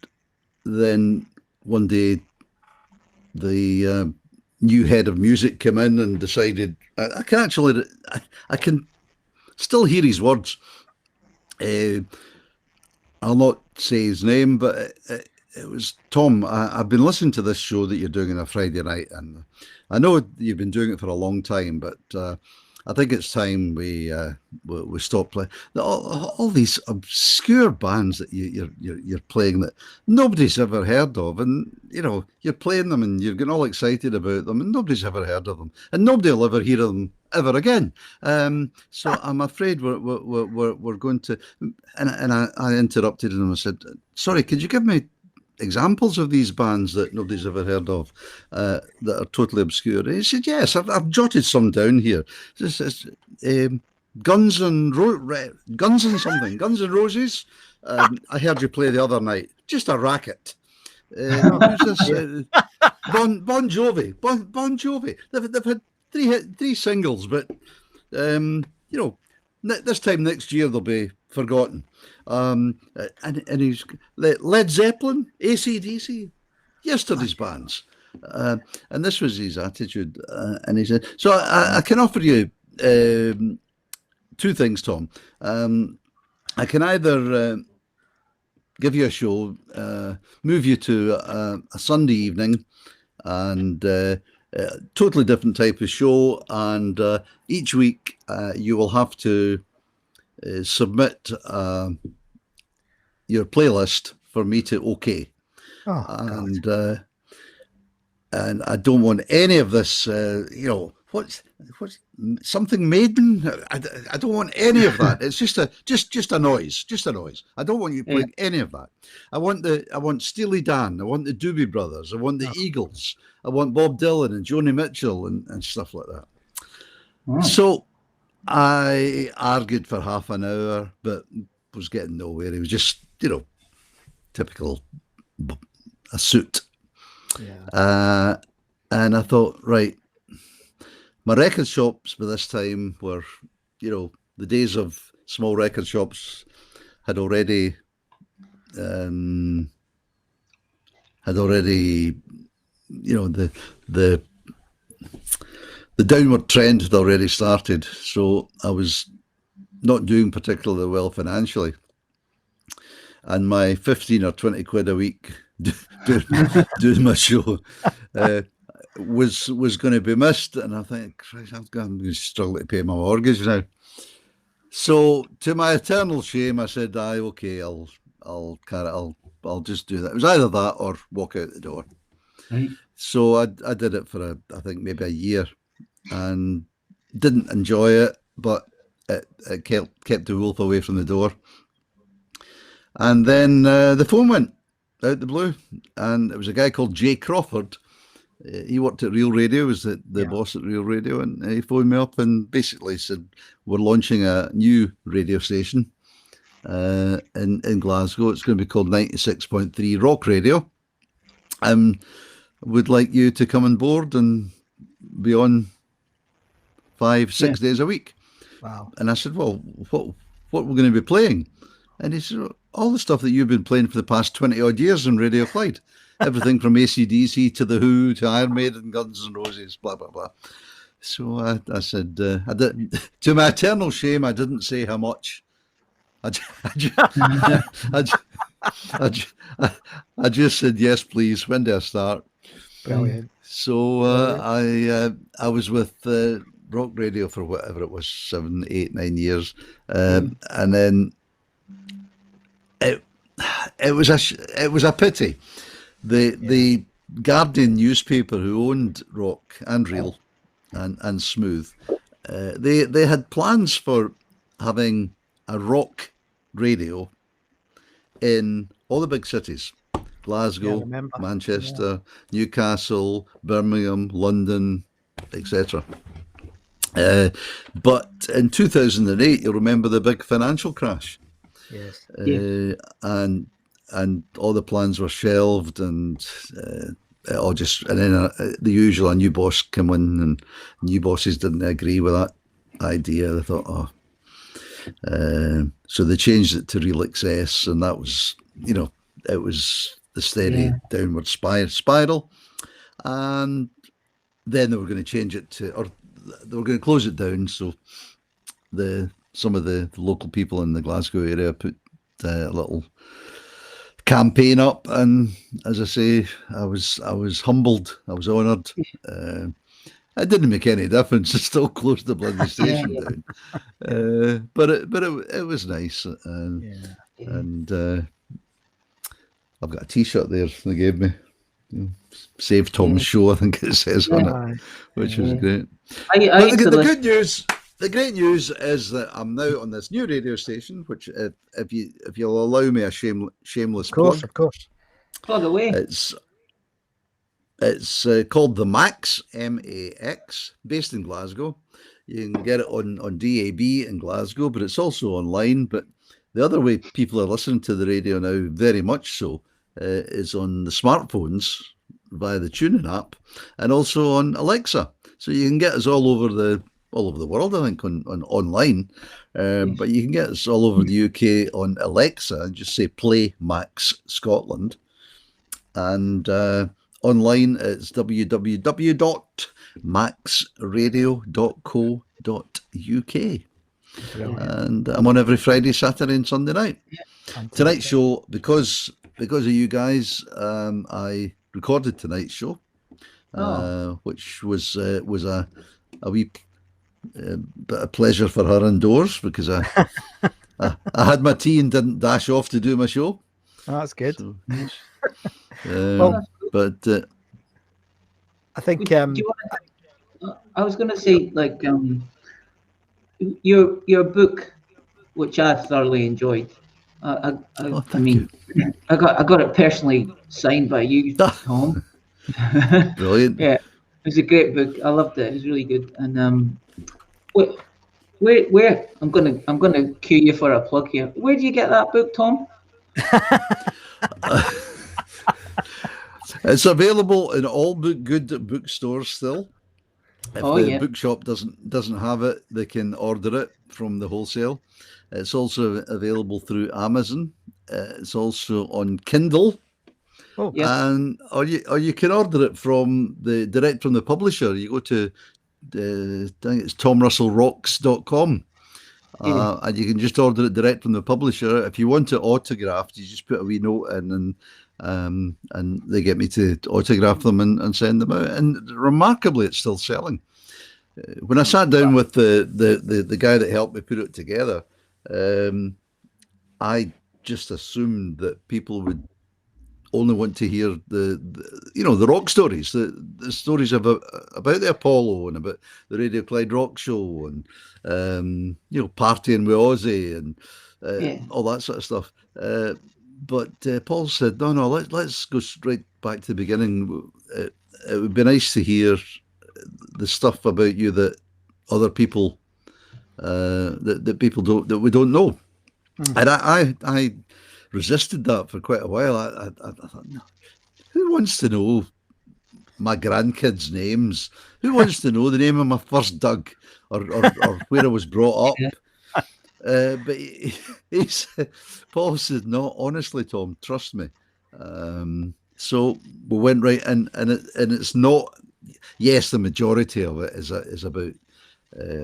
then one day the new head of music came in and decided I can still hear his words. I'll not say his name, but it was, Tom, I've been listening to this show that you're doing on a Friday night, and I know you've been doing it for a long time, but I think it's time we stop playing all these obscure bands that you're playing that nobody's ever heard of, and you're playing them and you're getting all excited about them, and nobody's ever heard of them, and nobody will ever hear them ever again. So I'm afraid we're going to, and I interrupted him and I said, sorry, could you give me examples of these bands that nobody's ever heard of, that are totally obscure? And he said, yes, I've jotted some down here. Guns and Roses. I heard you play the other night. Just a racket. Who's this? Bon Jovi. Bon Jovi. They've had three singles, but this time next year they'll be forgotten. And he's Led Zeppelin, AC/DC, yesterday's bands, and this was his attitude. And he said, "So I can offer you two things, Tom. I can either give you a show, move you to a Sunday evening, and Totally different type of show, and each week you will have to submit your playlist for me to okay. Oh, and I don't want any of this, what's something maiden? I don't want any of that. It's just a noise, just a noise. I don't want you playing any of that. I want Steely Dan. I want the Doobie Brothers. I want the Eagles. I want Bob Dylan and Joni Mitchell and stuff like that. Oh. So I argued for half an hour, but was getting nowhere. It was just, typical a suit. Yeah. And I thought, right, my record shops by this time were, the days of small record shops had already, the downward trend had already started. So I was not doing particularly well financially. And my 15 or 20 quid a week doing my show was going to be missed, and I think, Christ, I'm going to struggle to pay my mortgage now. So, to my eternal shame, I said, okay, I'll just do that. It was either that or walk out the door. Right. So I did it for I think maybe a year, and didn't enjoy it, but it kept the wolf away from the door. And then the phone went out the blue, and it was a guy called Jay Crawford. He worked at Real Radio, was the boss at Real Radio, and he phoned me up and basically said, we're launching a new radio station in Glasgow. It's going to be called 96.3 Rock Radio. Would like you to come on board and be on 5-6 days a week. Wow. And I said, well, what we're going to be playing? And he said, all the stuff that you've been playing for the past 20 odd years on Radio Clyde. Everything from AC/DC to The Who to Iron Maiden, Guns N' Roses, blah, blah, blah. So I said, to my eternal shame, I didn't say how much. I just said, yes, please. When do I start? Brilliant. So I was with Rock Radio for whatever it was, 7, 8, 9 years. And then it was a pity. The Guardian newspaper, who owned Rock and Real and Smooth, they had plans for having a rock radio in all the big cities: Glasgow, Manchester, Newcastle, Birmingham, London, etc. But in 2008, you'll remember the big financial crash. Yes. And all the plans were shelved, and then the usual, a new boss came in, and new bosses didn't agree with that idea. They thought, so they changed it to Real Access, and that was, it was the steady downward spiral. And then they were going to change it they were going to close it down. So some of the local people in the Glasgow area put a little campaign up, and as I say, I was humbled, I was honoured. It didn't make any difference. It still closed the bloody station down, but it was nice, and I've got a T-shirt there they gave me. Save Tom's show, I think it says on it, which was great. The good news. The great news is that I'm now on this new radio station, which, if you'll allow me a shameless plug, of course, plug away. It's called the Max, MAX, based in Glasgow. You can get it on DAB in Glasgow, but it's also online. But the other way people are listening to the radio now, very much so, is on the smartphones via the TuneIn app, and also on Alexa. So you can get us all over the world, I think, on online. But you can get us all over the UK on Alexa and just say play Max Scotland. And online it's www.maxradio.co.uk. And I'm on every Friday, Saturday and Sunday night. Tonight's show, because of you guys, I recorded tonight's show. which was a wee bit of pleasure for her indoors, because I had my tea and didn't dash off to do my show. Oh, that's good. So, Well, but I think Do you want I was going to say, like, your book, which I thoroughly enjoyed. I mean, I got it personally signed by you, Tom. Brilliant. Yeah, it was a great book. I loved it. It was really good. And where I'm gonna cue you for a plug here. Where do you get that book, Tom? It's available in all good bookstores still. If the bookshop doesn't have it, they can order it from the wholesale. It's also available through Amazon. It's also on Kindle. Oh, and or you can order it direct from the publisher. You go to I think it's tomrussellrocks.com. And you can just order it direct from the publisher. If you want it autographed, you just put a wee note in, and they get me to autograph them and send them out. And remarkably, it's still selling. When I sat down with the guy that helped me put it together, I just assumed that people would only want to hear the rock stories, the stories about the Apollo and about the Radio Clyde Rock Show, and partying with Ozzy and all that sort of stuff. But Paul said, no, let's go straight back to the beginning. It would be nice to hear the stuff about you that other people that we don't know. And I resisted that for quite a while. I thought, no, who wants to know my grandkids' names? Who wants to know the name of my first dug or where I was brought up? But he said, Paul said, no, honestly, Tom, trust me. So we went right in, and it's not. Yes, the majority of it is about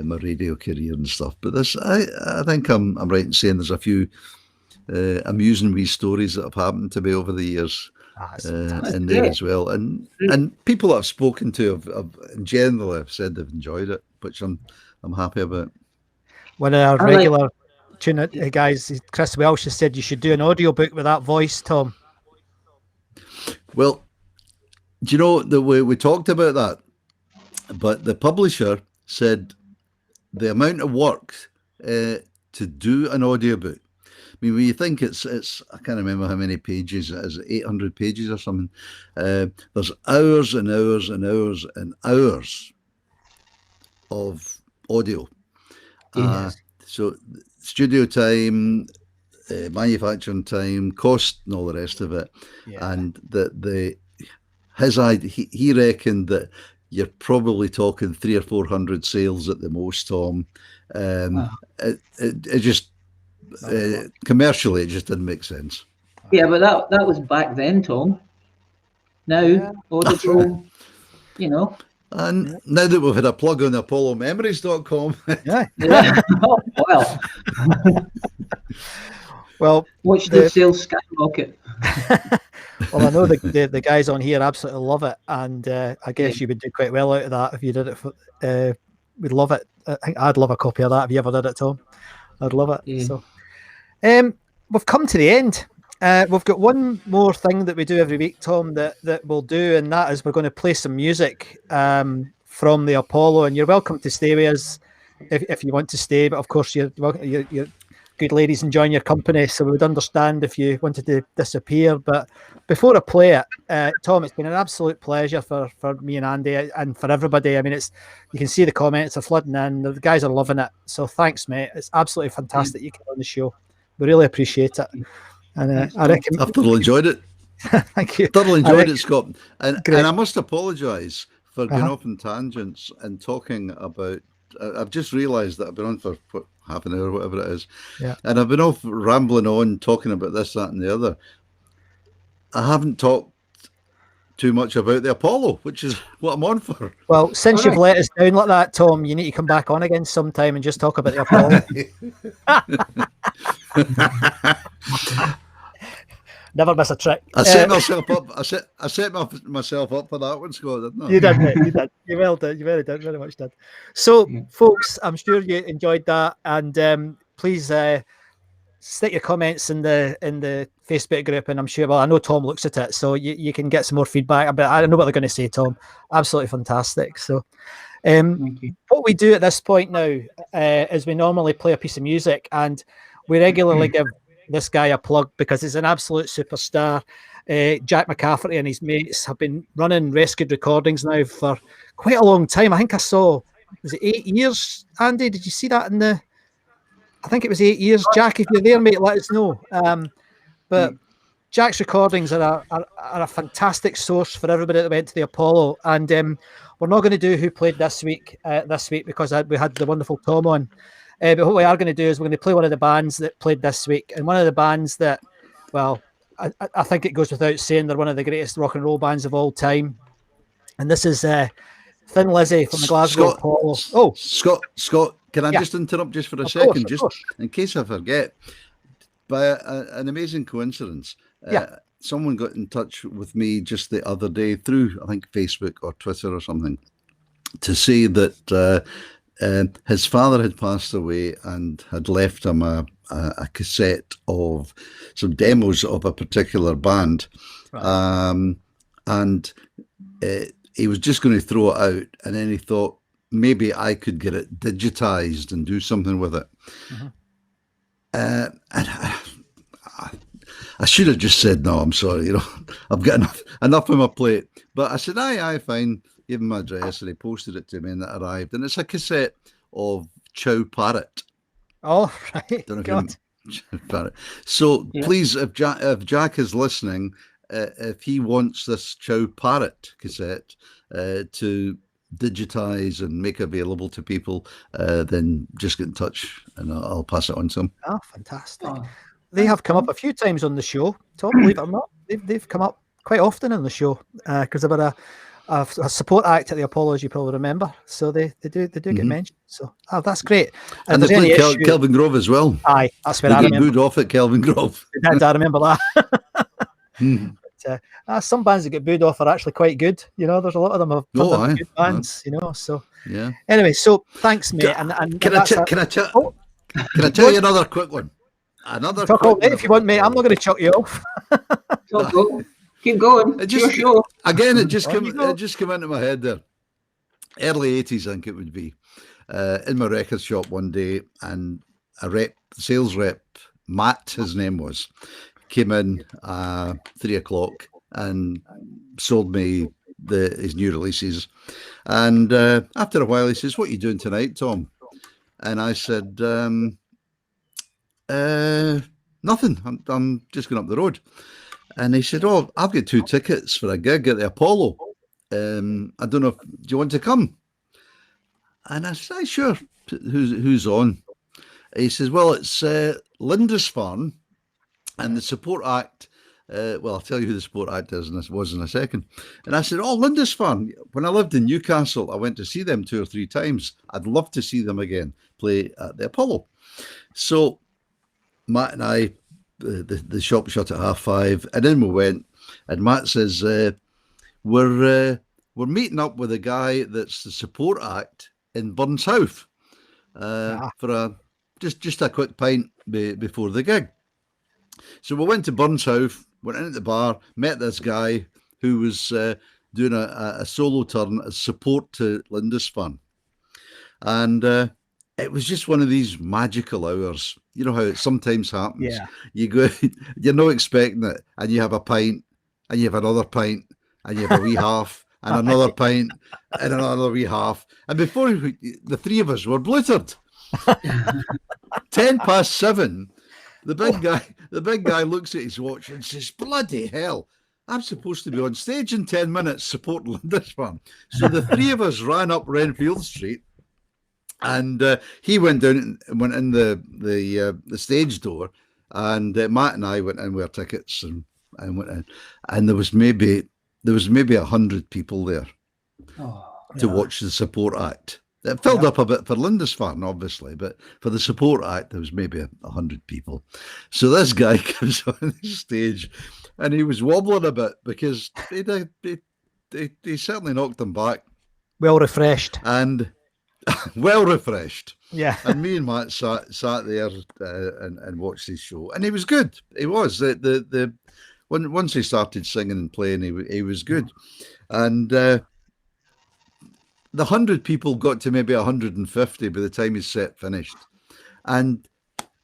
my radio career and stuff. But this, I think I'm right in saying there's a few amusing wee stories that have happened to me over the years in there as well. And people that I've spoken to have in general have said they've enjoyed it, which I'm happy about. One of our regular tune guys, Chris Welsh, has said you should do an audiobook with that voice, Tom. Well, do you know that we talked about that, but the publisher said the amount of work to do an audiobook. I mean, when you think it's I can't remember how many pages it is, 800 pages or something. There's hours and hours and hours and hours of audio. So studio time, manufacturing time, cost, and all the rest of it. Yeah. And his idea, he reckoned that you're probably talking 300 or 400 sales at the most, Tom. It just commercially, it just didn't make sense. Yeah, but that was back then, Tom. Now, audible, And now that we've had a plug on ApolloMemories.com. Yeah. Oh, well. Well, watch the sales skyrocket. Well, I know the guys on here absolutely love it, and I guess you would do quite well out of that if you did it. We'd love it. I think I'd love a copy of that if you ever did it, Tom. I'd love it. Yeah. So, we've come to the end. We've got one more thing that we do every week, Tom, that we'll do, and that is we're going to play some music from the Apollo, and you're welcome to stay with us if you want to stay, but of course you're good ladies enjoying your company, so we would understand if you wanted to disappear. But before I play it, Tom, it's been an absolute pleasure for me and Andy and for everybody. I mean, you can see the comments are flooding in. The guys are loving it. So thanks, mate. It's absolutely fantastic you came on the show. We really appreciate it. And I reckon I've thoroughly enjoyed it. Thank you. Thoroughly enjoyed it, Scott. And I must apologise for going off on tangents and talking about. I've just realised that I've been on for half an hour, whatever it is, and I've been off rambling on talking about this, that, and the other. I haven't talked too much about the Apollo, which is what I'm on for. Well, since you've let us down like that, Tom, you need to come back on again sometime and just talk about the Apollo. Never miss a trick. I set myself up. I set myself up for that one, Scott, didn't I? You did, mate. You did. You well did. You very did. Very much did. So, folks, I'm sure you enjoyed that, and please stick your comments in the Facebook group, and I'm sure. Well, I know Tom looks at it, so you can get some more feedback. But I don't know what they're going to say, Tom. Absolutely fantastic. So, what we do at this point now is we normally play a piece of music, and we regularly give this guy a plug because he's an absolute superstar. Jack McCafferty and his mates have been running Rescued Recordings now for quite a long time. I think I saw, was it 8 years, Andy? Did you see that in the... I think it was 8 years. Jack, if you're there, mate, let us know. But Jack's recordings are a fantastic source for everybody that went to the Apollo. And we're not going to do who played this week because we had the wonderful Tom on. But what we are going to do is we're going to play one of the bands that played this week. And one of the bands that, well, I think it goes without saying, they're one of the greatest rock and roll bands of all time. And this is Thin Lizzy from the Glasgow Apollo. Oh, Scott, can I just interrupt just for a second? Just in case I forget. By an amazing coincidence, someone got in touch with me just the other day through, I think, Facebook or Twitter or something, to say that his father had passed away and had left him a cassette of some demos of a particular band. Right. And he was just going to throw it out, and then he thought maybe I could get it digitized and do something with it. Mm-hmm. And I should have just said, no, I'm sorry, I've got enough on my plate. But I said, aye, fine. Gave him my address, and he posted it to me, and it arrived. And it's a cassette of Chow Parrot. Oh, right. Don't know Parrot. So please, if Jack is listening, if he wants this Chow Parrot cassette to digitize and make available to people, then just get in touch and I'll pass it on to him. Oh, fantastic. They have come up a few times on the show, Tom, believe it or not. They've come up quite often on the show because they were a support act at the Apollo, as you probably remember. So they do get mentioned. So that's great. And they played Kelvin Grove as well. Aye, that's where I remember. Booed off at Kelvin Grove. I remember that. But, some bands that get booed off are actually quite good. There's a lot of them have good bands. So yeah. Anyway, so thanks, mate. And can I tell you another quick one? If you want, mate. I'm not going to chuck you off. Keep going. It just came into my head there. Early 80s, I think it would be. In my record shop one day, and sales rep, Matt, his name was, came in 3 o'clock and sold me his new releases. And after a while, he says, "What are you doing tonight, Tom?" And I said, "Nothing. I'm just going up the road." And he said, "Oh, I've got 2 tickets for a gig at the Apollo. I don't know. Do you want to come?" And I said, "Sure. Who's on?" He says, "Well, it's Lindisfarne, and the support act." Well, I'll tell you who the support act was in a second. And I said, "Oh, Lindisfarne. When I lived in Newcastle, I went to see them 2 or 3 times. I'd love to see them again play at the Apollo." So Matt and I, the shop shut at 5:30, and then we went. And Matt says, "We're meeting up with a guy that's the support act in Burnsouth for just a quick pint before the gig." So we went to Burnsouth, went in at the bar, met this guy who was doing a solo turn as support to Lindisfarne. And it was just one of these magical hours. You know how it sometimes happens. Yeah. You go, you're not expecting it, and you have a pint, and you have another pint, and you have a wee half, and another pint, and another wee half. And before the 3 of us were blittered. 7:10, the big guy looks at his watch and says, "Bloody hell, I'm supposed to be on stage in 10 minutes supporting Lindisfarne." So the 3 of us ran up Renfield Street, and he went down and went in the stage door, and Matt and I went in with our tickets and went in, and there was maybe 100 people there to watch the support act. It filled up a bit for Lindisfarne, obviously, but for the support act, there was maybe 100 people. So this guy comes on the stage, and he was wobbling a bit because he certainly knocked him back. Well refreshed. And well refreshed. Yeah. And me and Matt sat there and watched his show, and he was good. He was once he started singing and playing, he was good. And the 100 people got to maybe 150 by the time his set finished, and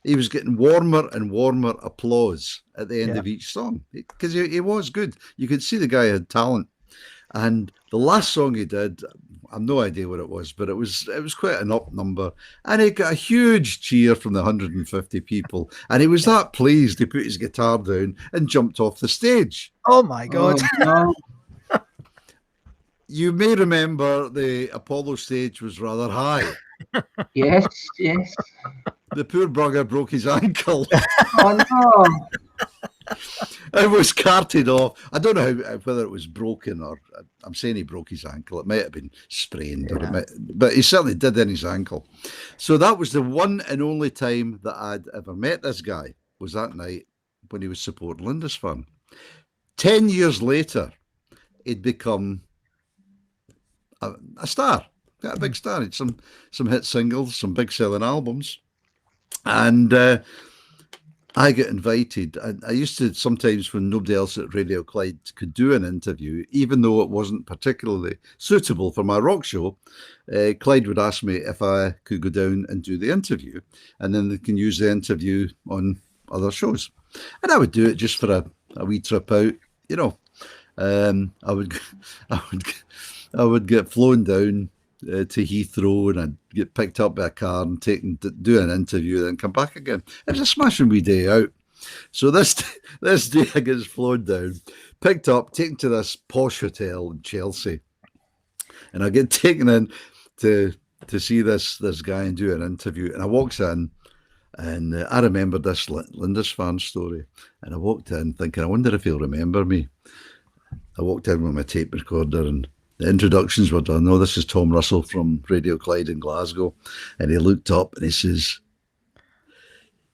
he was getting warmer and warmer applause at the end of each song because he was good. You could see the guy had talent. And the last song he did, I've no idea what it was, but it was quite an up number, and he got a huge cheer from the 150 people, and he was that pleased. He put his guitar down and jumped off the stage. Oh my God! Oh, no. You may remember the Apollo stage was rather high. Yes. The poor bugger broke his ankle. Oh no! It was carted off. I don't know whether it was broken or I'm saying he broke his ankle. It might have been sprained, but he certainly did in his ankle. So that was the one and only time that I'd ever met this guy, was that night when he was supporting Lindisfarne. 10 years later, he'd become a star, a big star. He'd some hit singles, some big selling albums, and I get invited. I used to sometimes, when nobody else at Radio Clyde could do an interview, even though it wasn't particularly suitable for my rock show, Clyde would ask me if I could go down and do the interview, and then they can use the interview on other shows. And I would do it just for a wee trip out, you know. I would get flown down to Heathrow, and I'd get picked up by a car and taken to do an interview, and come back again. It was a smashing wee day out. So this day I get flown down, picked up, taken to this posh hotel in Chelsea, and I get taken in to see this guy and do an interview. And I walks in, and I remember this Lindisfarne story, and I walked in thinking, I wonder if he'll remember me. I walked in with my tape recorder, and the introductions were done. Oh, this is Tom Russell from Radio Clyde in Glasgow. And he looked up and he says,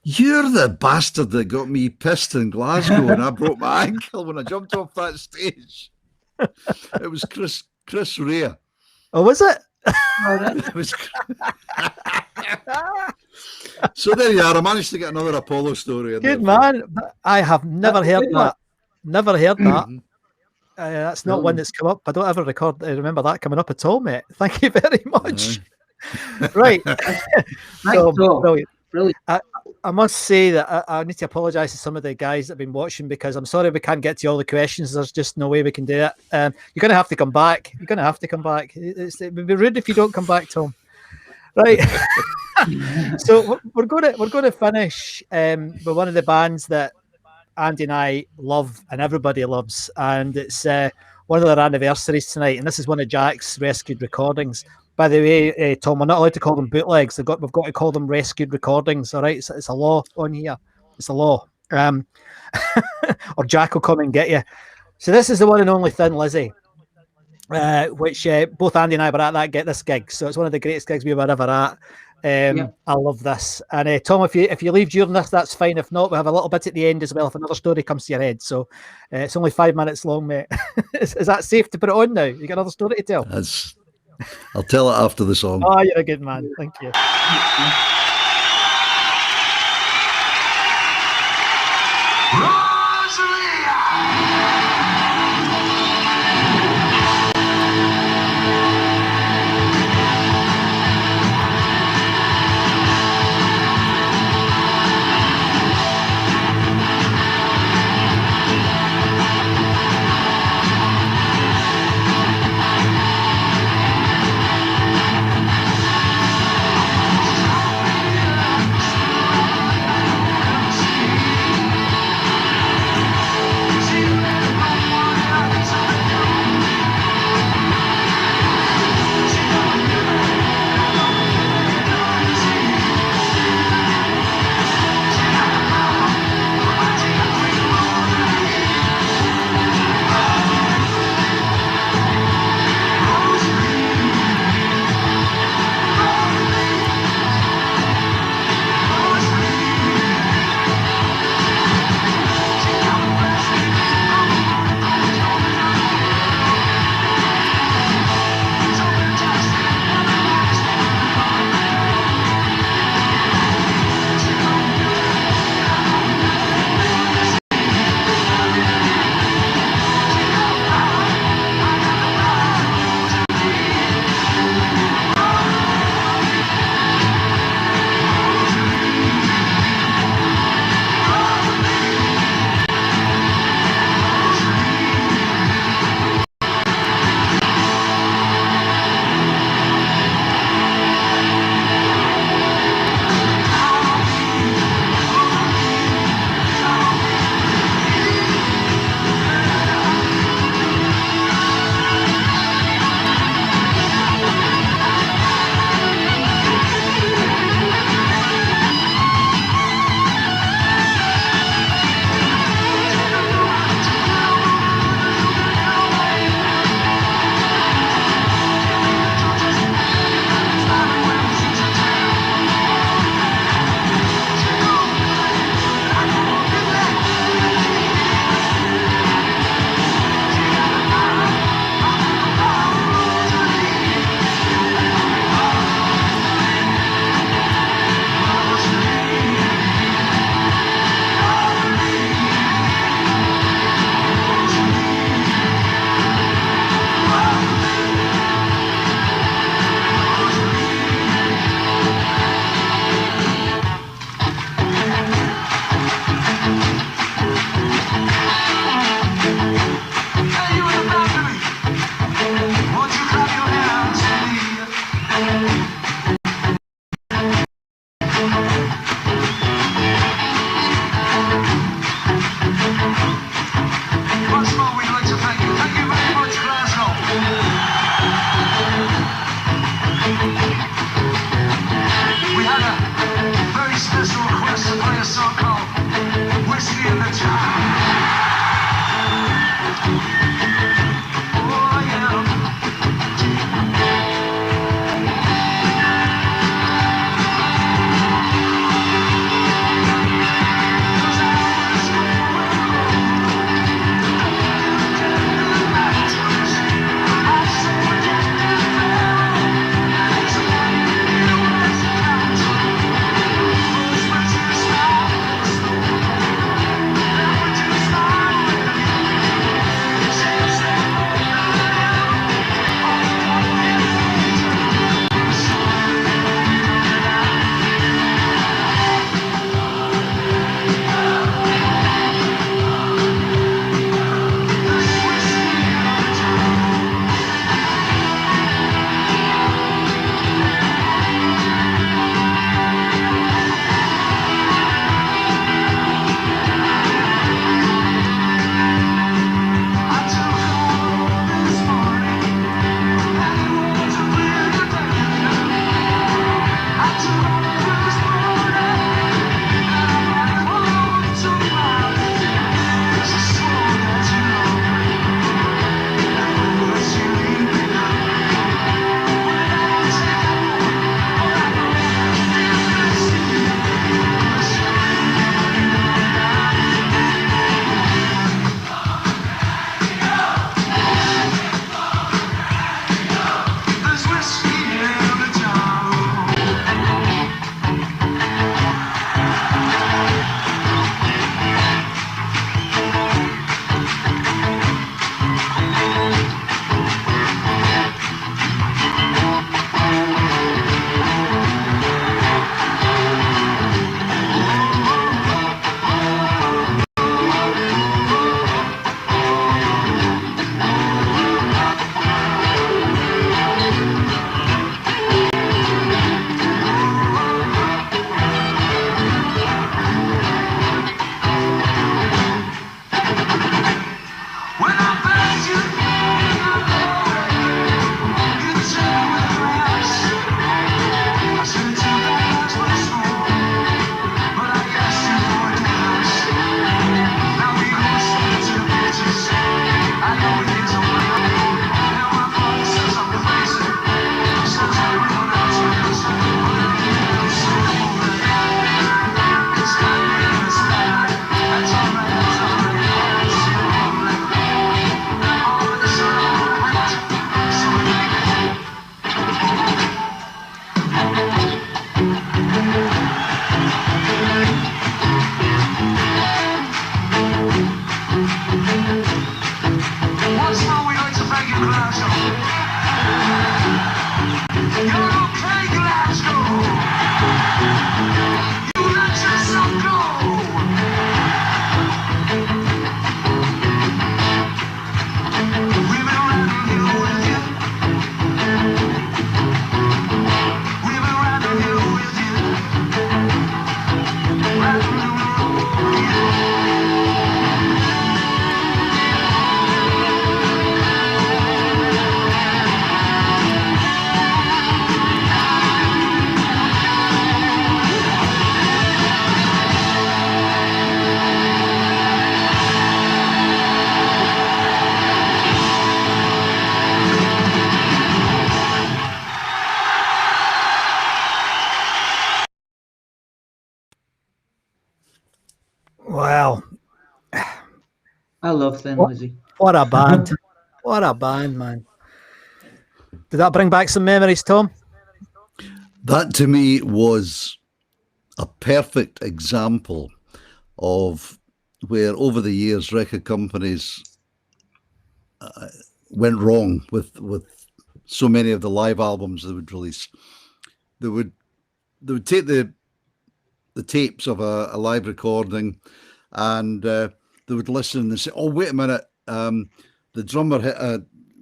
"You're the bastard that got me pissed in Glasgow and I broke my ankle when I jumped off that stage." It was Chris Rea. Oh, was it? It was. So there you are. I managed to get another Apollo story. Good man. I have never heard that. Never heard that. That's not one that's come up. I don't ever remember that coming up at all, mate. Thank you very much. Right. So, brilliant. I must say that I need to apologise to some of the guys that have been watching, because I'm sorry we can't get to all the questions. There's just no way we can do it. You're going to have to come back. It would be rude if you don't come back, Tom. Right. So we're going to finish with one of the bands that Andy and I love and everybody loves, and it's one of their anniversaries tonight, and this is one of Jack's rescued recordings. By the way, Tom, we're not allowed to call them bootlegs. We've got to call them rescued recordings. All right, it's a law on here. It's a law. Or Jack will come and get you. So this is the one and only Thin Lizzy, which both Andy and I were at that this gig. So it's one of the greatest gigs we were ever at. I love this. And Tom, if you leave during this, that's fine. If not, we have a little bit at the end as well if another story comes to your head. So it's only 5 minutes long, mate. Is that safe to put it on now? You got another story to tell? I'll tell it after the song. Oh, you're a good man. Thank you. See Well, I love Thin Lizzy. what a band. What a band, man. Did that bring back some memories, Tom? That to me was a perfect example of where over the years record companies went wrong with so many of the live albums they would release. They would take the tapes of a live recording, and they would listen and say, "Oh, wait a minute, the drummer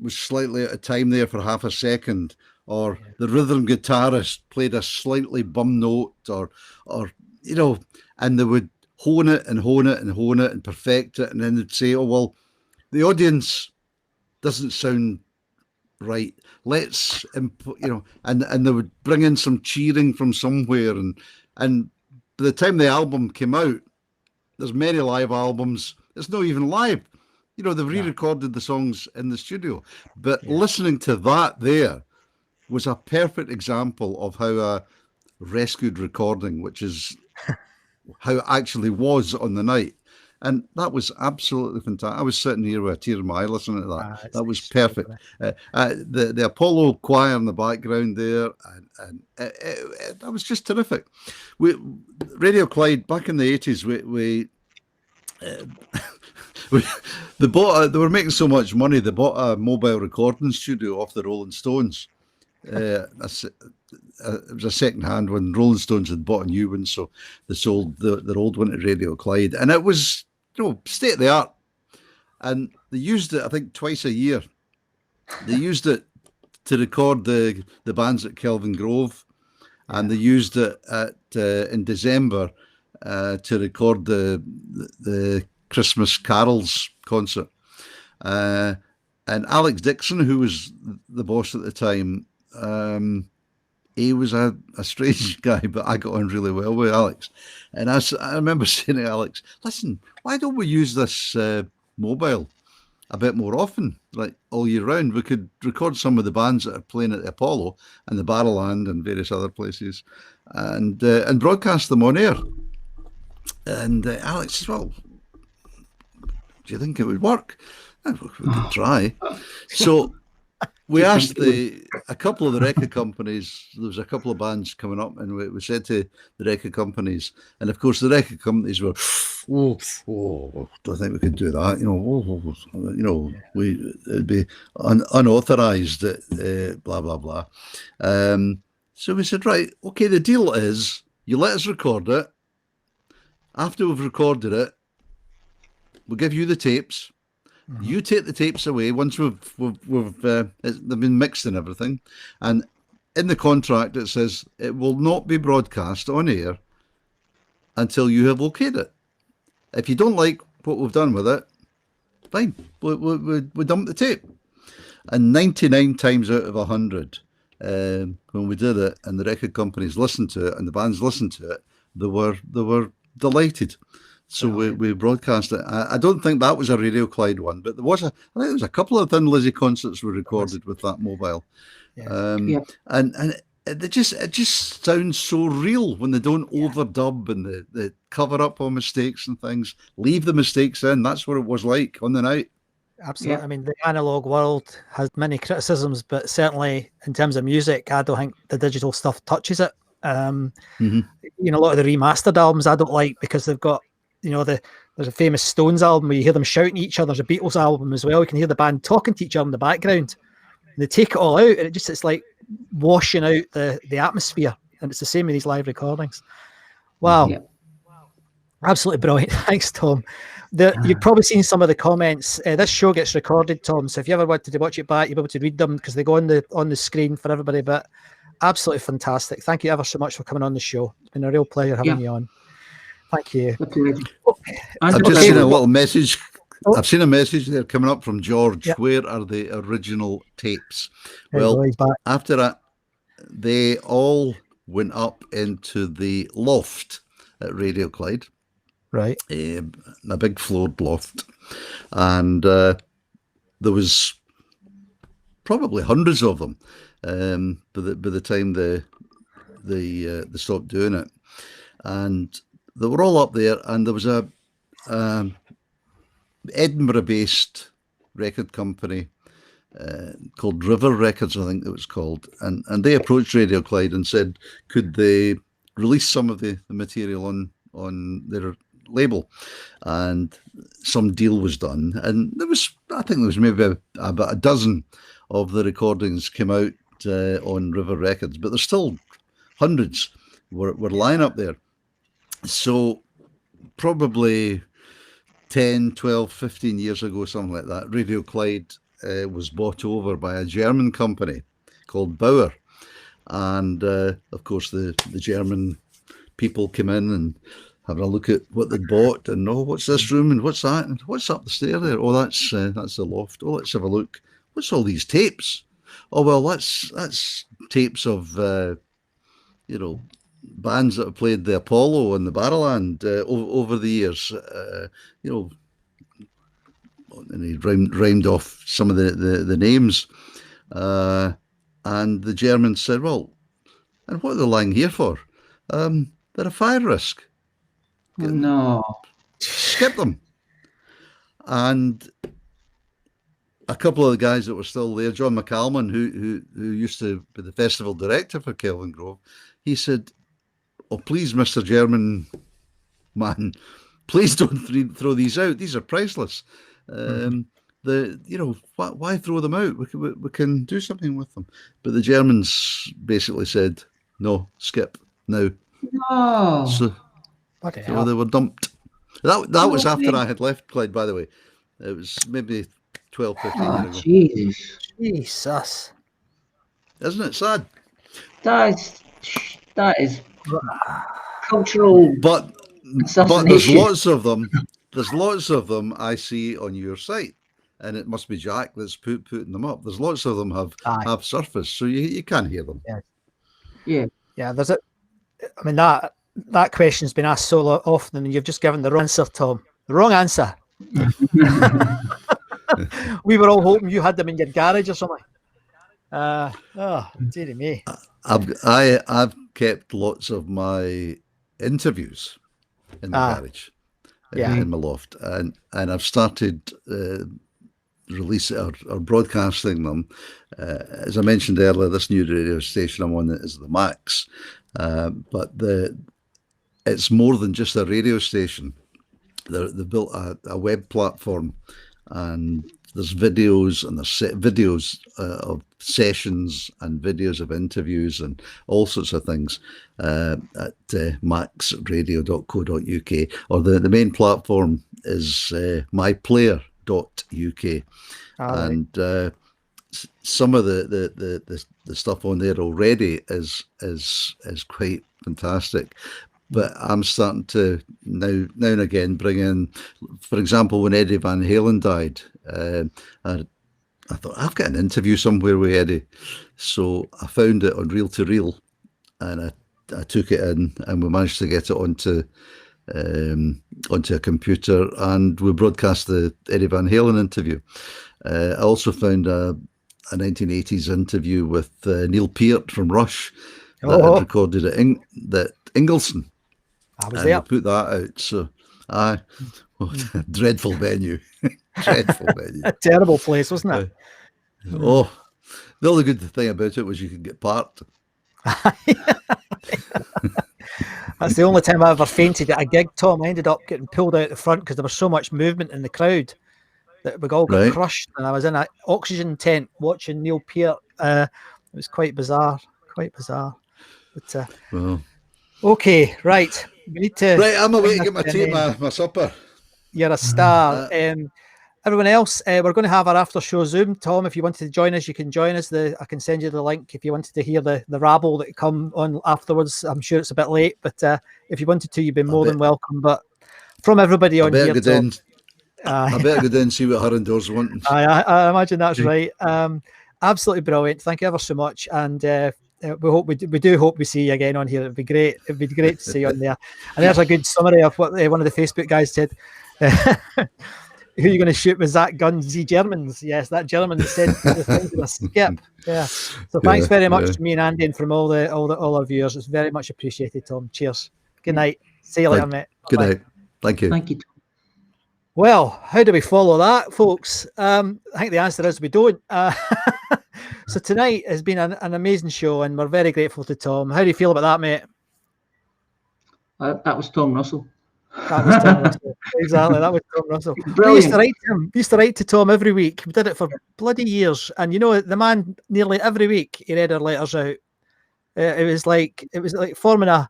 was slightly out of time there for half a second, or the rhythm guitarist played a slightly bum note, or and they would hone it and hone it and hone it and perfect it, and then they'd say, "Oh well, the audience doesn't sound right. Let's and they would bring in some cheering from somewhere, and by the time the album came out, there's many live albums. It's not even live. They've re-recorded the songs in the studio. But listening to that there was a perfect example of how a rescued recording, which is how it actually was on the night. And that was absolutely fantastic. I was sitting here with a tear in my eye listening to that. That was perfect. The Apollo choir in the background there, and that was just terrific. Radio Clyde back in the 80s, they were making so much money. They bought a mobile recording studio off the Rolling Stones. It was a second-hand when Rolling Stones had bought a new one, so they sold their old one to Radio Clyde, and it was state of the art. And they used it, I think, twice a year. They used it to record the bands at Kelvin Grove, and they used it in December to record the Christmas Carols concert. And Alex Dixon, who was the boss at the time, he was a strange guy, but I got on really well with Alex. And I remember saying to Alex, "Listen, why don't we use this mobile a bit more often, like all year round? We could record some of the bands that are playing at the Apollo and the Barrowland and various other places, and broadcast them on air." And Alex says, "Well, do you think it would work?" We could try. So we asked a couple of the record companies. There was a couple of bands coming up, and we said to the record companies, and of course the record companies were, don't think we could do that. It'd be unauthorized. Blah blah blah. So we said, right, okay. The deal is, you let us record it. After we've recorded it, we'll give you the tapes. Mm-hmm. You take the tapes away once they've been mixed and everything, and in the contract it says it will not be broadcast on air until you have okayed it. If you don't like what we've done with it, fine, we dump the tape. And 99 times out of 100, when we did it, and the record companies listened to it, and the bands listened to it, they were delighted. So we broadcast it. I don't think that was a Radio Clyde one, but I think there was a couple of Thin Lizzy concerts were recorded with that mobile. And it just sounds so real when they don't overdub and they cover up on mistakes and things. Leave the mistakes in. That's what it was like on the night. Absolutely. Yeah. I mean, the analog world has many criticisms, but certainly in terms of music, I don't think the digital stuff touches it. A lot of the remastered albums I don't like because they've got, there's a famous Stones album where you hear them shouting at each other. There's a Beatles album as well. You can hear the band talking to each other in the background. And they take it all out, and it's like washing out the atmosphere. And it's the same with these live recordings. Wow. Yeah. Absolutely brilliant. Thanks, Tom. You've probably seen some of the comments. This show gets recorded, Tom, so if you ever wanted to watch it back, you'll be able to read them because they go on the screen for everybody. But absolutely fantastic. Thank you ever so much for coming on the show. It's been a real pleasure having you on. Thank you. I've just seen a little message. I've seen a message there coming up from George. Yep. Where are the original tapes? Well, after that, they all went up into the loft at Radio Clyde. Right. A big floored loft. And there was probably hundreds of them by the time they stopped doing it. And they were all up there, and there was a Edinburgh-based record company called River Records, I think it was called, and they approached Radio Clyde and said, could they release some of the material on their label, and some deal was done, and I think there was maybe about a dozen of the recordings came out on River Records, but there's still hundreds were lying up there. So probably 10, 12, 15 years ago, something like that, Radio Clyde was bought over by a German company called Bauer. And of course, the German people came in and having a look at what they'd bought, and what's this room and what's that and what's up the stair there? Oh, that's the loft. Oh, let's have a look. What's all these tapes? Oh, well, that's tapes of bands that have played the Apollo and the Barrowland over the years. And he rhymed off some of the names, and the Germans said, "Well, and what are they lying here for? They're a fire risk. No. Skip them." And a couple of the guys that were still there, John McCalman, who used to be the festival director for Kelvin Grove, he said, "Oh, please, Mr. German man, please don't throw these out. These are priceless. Why throw them out? We can do something with them." But the Germans basically said, "No, skip now." No. So they were dumped. That was after I had left Clyde, by the way. It was maybe 12, 15 years ago. Jesus. Isn't it sad? That is cultural. But there's lots of them. There's lots of them I see on your site, and it must be Jack that's putting them up. There's lots of them have surfaced, so you can't hear them. Yeah. There's it. I mean, that question's been asked so often, and you've just given the wrong answer, Tom. The wrong answer. We were all hoping you had them in your garage or something. Dearie me. I've kept lots of my interviews in the garage, in my loft, and I've started releasing or broadcasting them. As I mentioned earlier, this new radio station I'm on is the Max, but it's more than just a radio station. They built a web platform, and there's videos, and there's videos of sessions and videos of interviews and all sorts of things at maxradio.co.uk, or the main platform is myplayer.uk. And some of the stuff on there already is quite fantastic. But I'm starting to now and again bring in, for example, when Eddie Van Halen died, I thought, I've got an interview somewhere with Eddie. So I found it on Reel to Reel, and I took it in, and we managed to get it onto a computer, and we broadcast the Eddie Van Halen interview. I also found a 1980s interview with Neil Peart from Rush that I recorded at Ingleson. I was there. Put that out. So, dreadful venue. Dreadful venue. A terrible place, wasn't it? The only good thing about it was you could get parked. That's the only time I ever fainted at a gig, Tom. I ended up getting pulled out the front because there was so much movement in the crowd that we all got crushed, and I was in an oxygen tent watching Neil Peart. It was quite bizarre. But okay, right. We need to. Right, I'm away to get my supper. You're a star. Everyone else, we're going to have our after show Zoom. Tom, if you wanted to join us, you can join us. I can send you the link if you wanted to hear the rabble that come on afterwards. I'm sure it's a bit late, but if you wanted to, you've been more than welcome. But from everybody on here, Tom, I better go down and see what Hurrendoor's wanting. I imagine that's right. Absolutely brilliant. Thank you ever so much, and we do hope we see you again on here. It'd be great. It'd be great to see you on there. And there's a good summary of what one of the Facebook guys said. Who are you going to shoot with Zach Guns? The Germans. Yes, that German that said the thing to a skip. Yeah. So thanks very much to me and Andy, and from all our viewers. It's very much appreciated, Tom. Cheers. Good night. See you later, mate. Good night. Thank you. Thank you. Well, how do we follow that, folks? I think the answer is we don't. So tonight has been an amazing show, and we're very grateful to Tom. How do you feel about that, mate? That was Tom Russell. That was Tom Russell. Exactly, that was Tom Russell. We used to write to Tom every week. We did it for bloody years, and you know, the man nearly every week he read our letters out. It was like forming a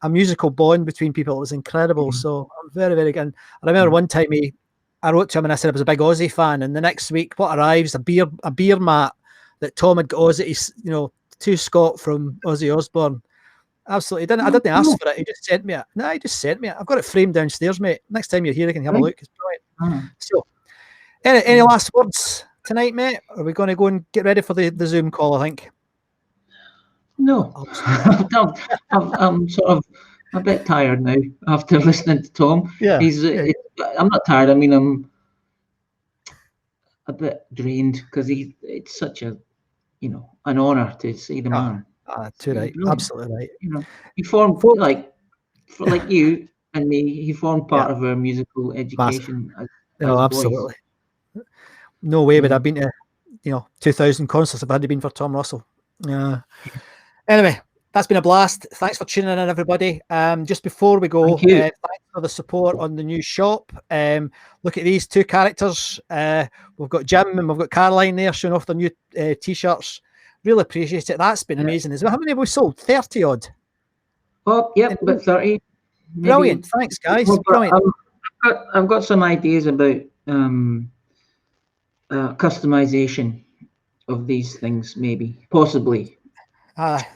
musical bond between people. It was incredible. So I'm very, very good. And I remember one time I wrote to him and I said I was a big Aussie fan. And the next week, what arrives? A beer mat that Tom had got Aussie, you know, to Scott from Ozzy Osbourne. Absolutely. I didn't ask for it. He just sent me it. No, he just sent me it. I've got it framed downstairs, mate. Next time you're here, you can have a look. It's brilliant. So, any last words tonight, mate? Are we going to go and get ready for the Zoom call, I think? No, I'm sort of a bit tired now after listening to Tom. Yeah, I'm not tired. I mean, I'm a bit drained because it's such a, you know, an honour to see the man. Too right, absolutely right. You know, he formed like you and me. He formed part of our musical education. Absolutely. No way would I've been to 2,000 concerts if I hadn't been for Tom Russell. Anyway, that's been a blast. Thanks for tuning in, everybody. Just before we go, thanks for the support on the new shop. Look at these two characters. We've got Jim and we've got Caroline there showing off their new t-shirts. Really appreciate it. That's been amazing as well. How many have we sold? 30 odd. Oh, yep, about 30. Maybe. Brilliant. Thanks, guys. Brilliant. I've got some ideas about customization of these things, maybe, possibly.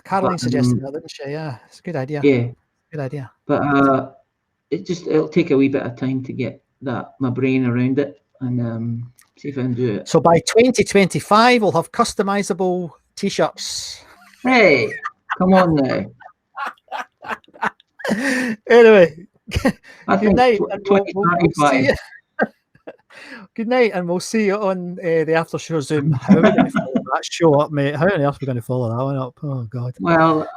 Caroline suggested that, didn't she? Yeah, it's a good idea. Yeah, good idea. But it'll take a wee bit of time to get my brain around it and see if I can do it. So by 2025, we'll have customizable t-shirts. Hey, come on now. Anyway, good night. Good night, and we'll see you on the after show Zoom. How are we going to follow that show up, mate? How on earth are we going to follow that one up? Oh God. Well.